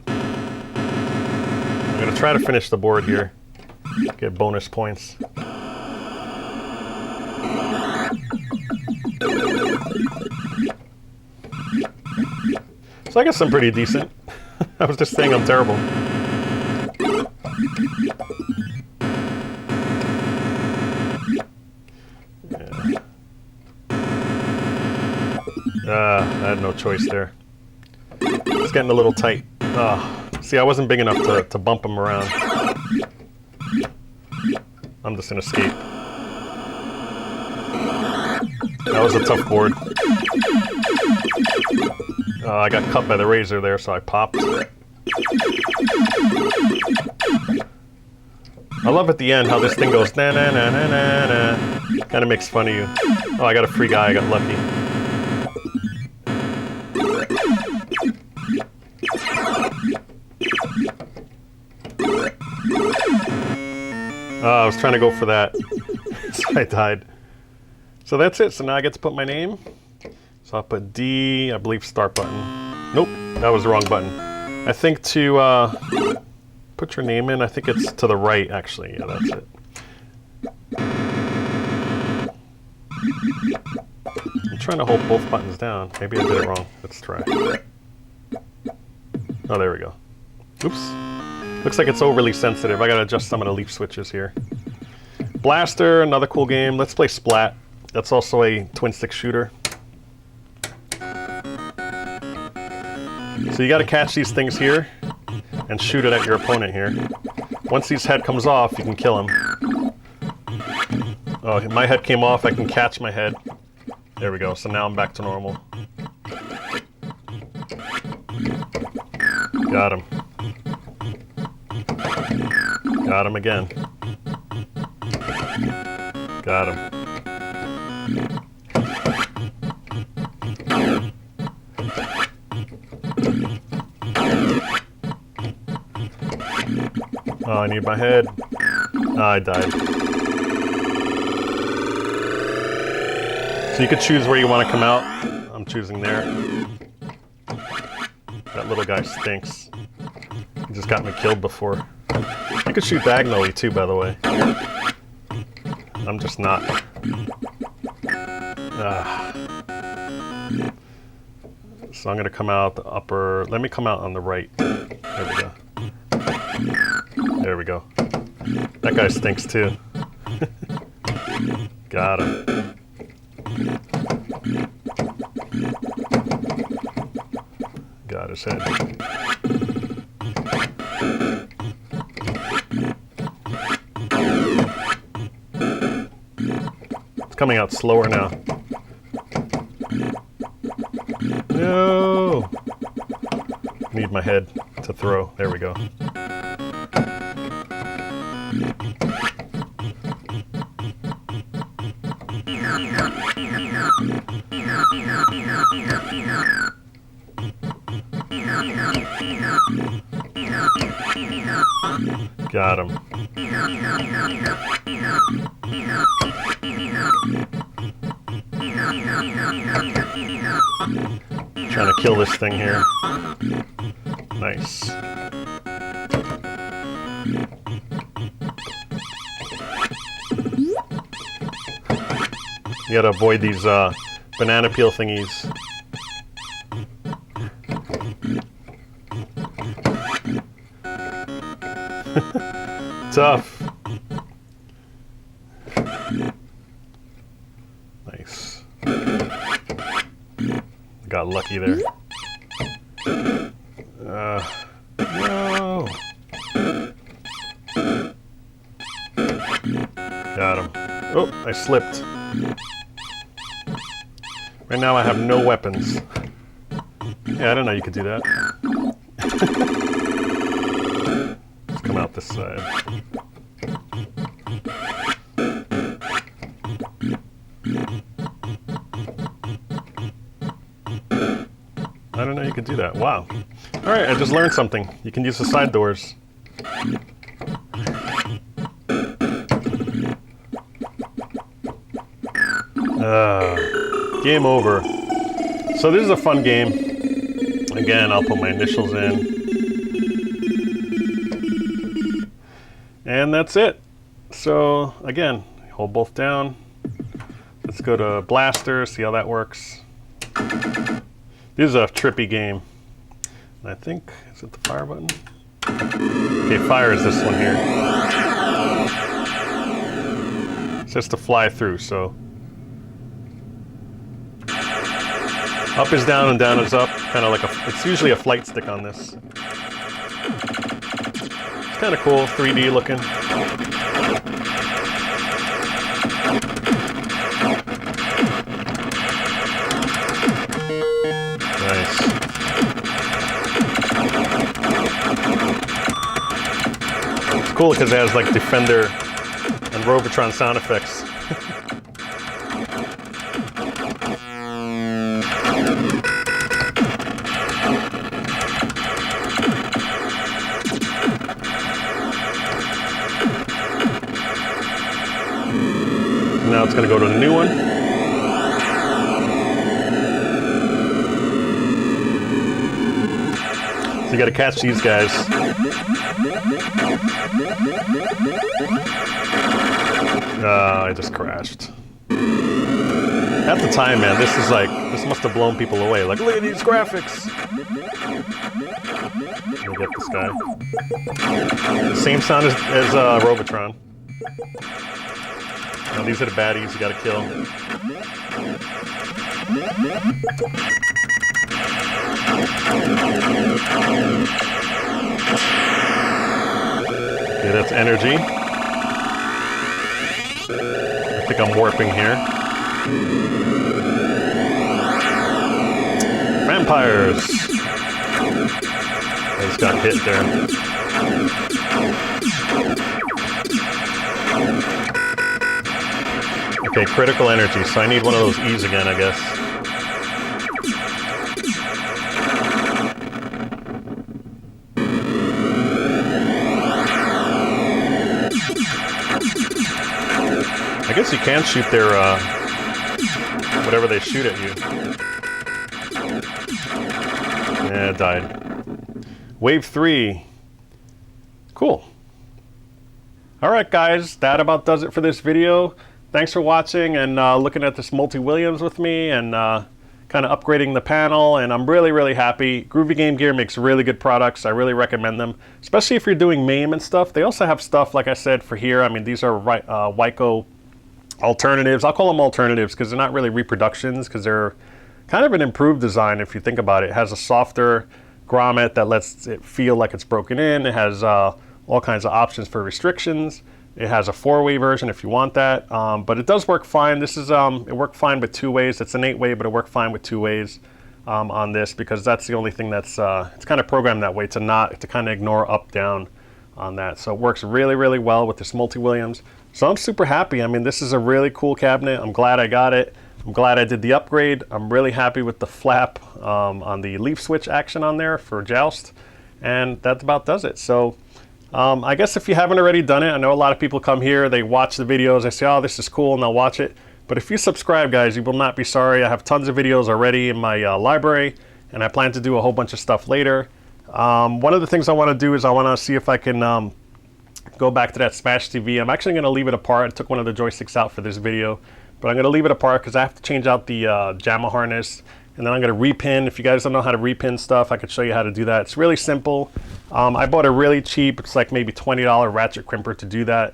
I'm gonna try to finish the board here. Get bonus points. So I guess I'm pretty decent. I was just saying I'm terrible. Yeah. I had no choice there. It's getting a little tight. See, I wasn't big enough to bump him around. I'm just gonna escape. That was a tough board. I got cut by the razor there, so I popped. I love at the end how this thing goes na na na na na na. Kind of makes fun of you. Oh, I got a free guy. I got lucky. I was trying to go for that, so I died. So that's it. So now I get to put my name. So I'll put D, I believe start button. Nope, that was the wrong button. I think to put your name in, I think it's to the right actually. Yeah, that's it. I'm trying to hold both buttons down. Maybe I did it wrong. Let's try. Oh, there we go. Oops. Looks like it's overly sensitive. I gotta adjust some of the leaf switches here. Blaster, another cool game. Let's play Splat. That's also a twin stick shooter. So you got to catch these things here and shoot it at your opponent here. Once his head comes off, you can kill him. Oh, my head came off. I can catch my head. There we go. So now I'm back to normal. Got him. Got him again. Got him. Oh, I need my head. Oh, I died. So you could choose where you want to come out. I'm choosing there. That little guy stinks. He just got me killed before. You could shoot diagonally too, by the way. I'm just not. So I'm going to come out the upper. Let me come out on the right. There we go. There we go. That guy stinks too. Got him. Got his head. It's coming out slower now. No! Need my head to throw. There we go. Got him. Trying to kill this thing here. Nice. You gotta avoid these banana peel thingies. Tough. Nice. Got lucky there. No. Got him. Oh, I slipped. Right now I have no weapons. Yeah, I didn't know you could do that. Let's come out this side. I don't know you could do that. Wow. Alright, I just learned something. You can use the side doors. Game over. So this is a fun game. Again, I'll put my initials in. And that's it. So again, hold both down. Let's go to Blaster, see how that works. This is a trippy game. And I think, is it the fire button? Okay, fire is this one here. It's just to fly through, so. Up is down and down is up. Kind of like it's usually a flight stick on this. It's kind of cool, 3D looking. Nice. It's cool because it has like Defender and Robotron sound effects. Now it's going to go to the new one. So you got to catch these guys. I just crashed. At the time, man, this must have blown people away. Like, look at these graphics. Let me get this guy. Same sound as Robotron. Now, these are the baddies you gotta kill. Okay, that's energy. I think I'm warping here. Vampires! I just got hit there. Okay, critical energy, so I need one of those E's again, I guess. I guess you can shoot their, whatever they shoot at you. Yeah, it died. Wave 3. Cool. Alright guys, that about does it for this video. thanks for watching and looking at this multi-Williams with me and kind of upgrading the panel, and I'm really happy. Groovy Game Gear makes really good products. I really recommend them, especially if you're doing MAME and stuff. They also have stuff, like I said, for here. I mean, these are Wicos alternatives. I'll call them alternatives because they're not really reproductions, because they're kind of an improved design if you think about it. It has a softer grommet that lets it feel like it's broken in. It has all kinds of options for restrictions. It has a 4-way version if you want that, but it does work fine. This is it worked fine with 2 ways. It's an 8-way, but it worked fine with 2 ways on this, because that's the only thing that's it's kind of programmed that way to kind of ignore up down on that. So it works really well with this multi-Williams. So I'm super happy. I mean, this is a really cool cabinet. I'm glad I got it. I'm glad I did the upgrade. I'm really happy with the flap on the leaf switch action on there for joust, and that about does it. So I guess if you haven't already done it, I know a lot of people come here, they watch the videos, they say, oh, this is cool, and they'll watch it. But if you subscribe, guys, you will not be sorry. I have tons of videos already in my library, and I plan to do a whole bunch of stuff later. One of the things I want to do is I want to see if I can go back to that Smash TV. I'm actually going to leave it apart. I took one of the joysticks out for this video, but I'm going to leave it apart because I have to change out the JAMA harness, and then I'm going to repin. If you guys don't know how to repin stuff, I could show you how to do that. It's really simple. I bought a really cheap, it's like maybe $20 ratchet crimper to do that.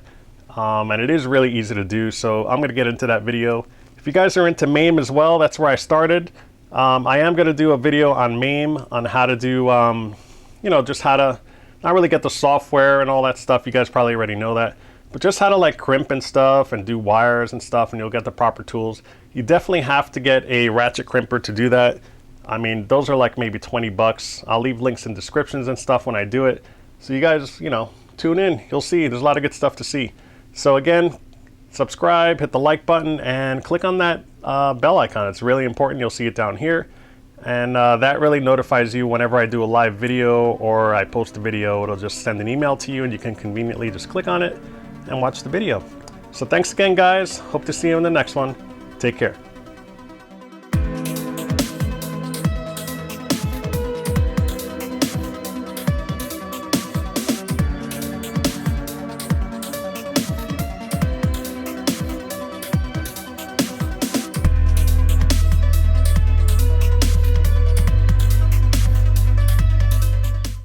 And it is really easy to do, so I'm going to get into that video. If you guys are into MAME as well, that's where I started. I am going to do a video on MAME, on how to do, you know, just how to not really get the software and all that stuff. You guys probably already know that. But just how to like crimp and stuff and do wires and stuff, and you'll get the proper tools. You definitely have to get a ratchet crimper to do that. I mean, those are like maybe 20 bucks. I'll leave links in descriptions and stuff when I do it. So you guys, you know, tune in. You'll see. There's a lot of good stuff to see. So again, subscribe, hit the like button, and click on that bell icon. It's really important. You'll see it down here. And that really notifies you whenever I do a live video or I post a video. It'll just send an email to you, and you can conveniently just click on it and watch the video. So thanks again, guys. Hope to see you in the next one. Take care.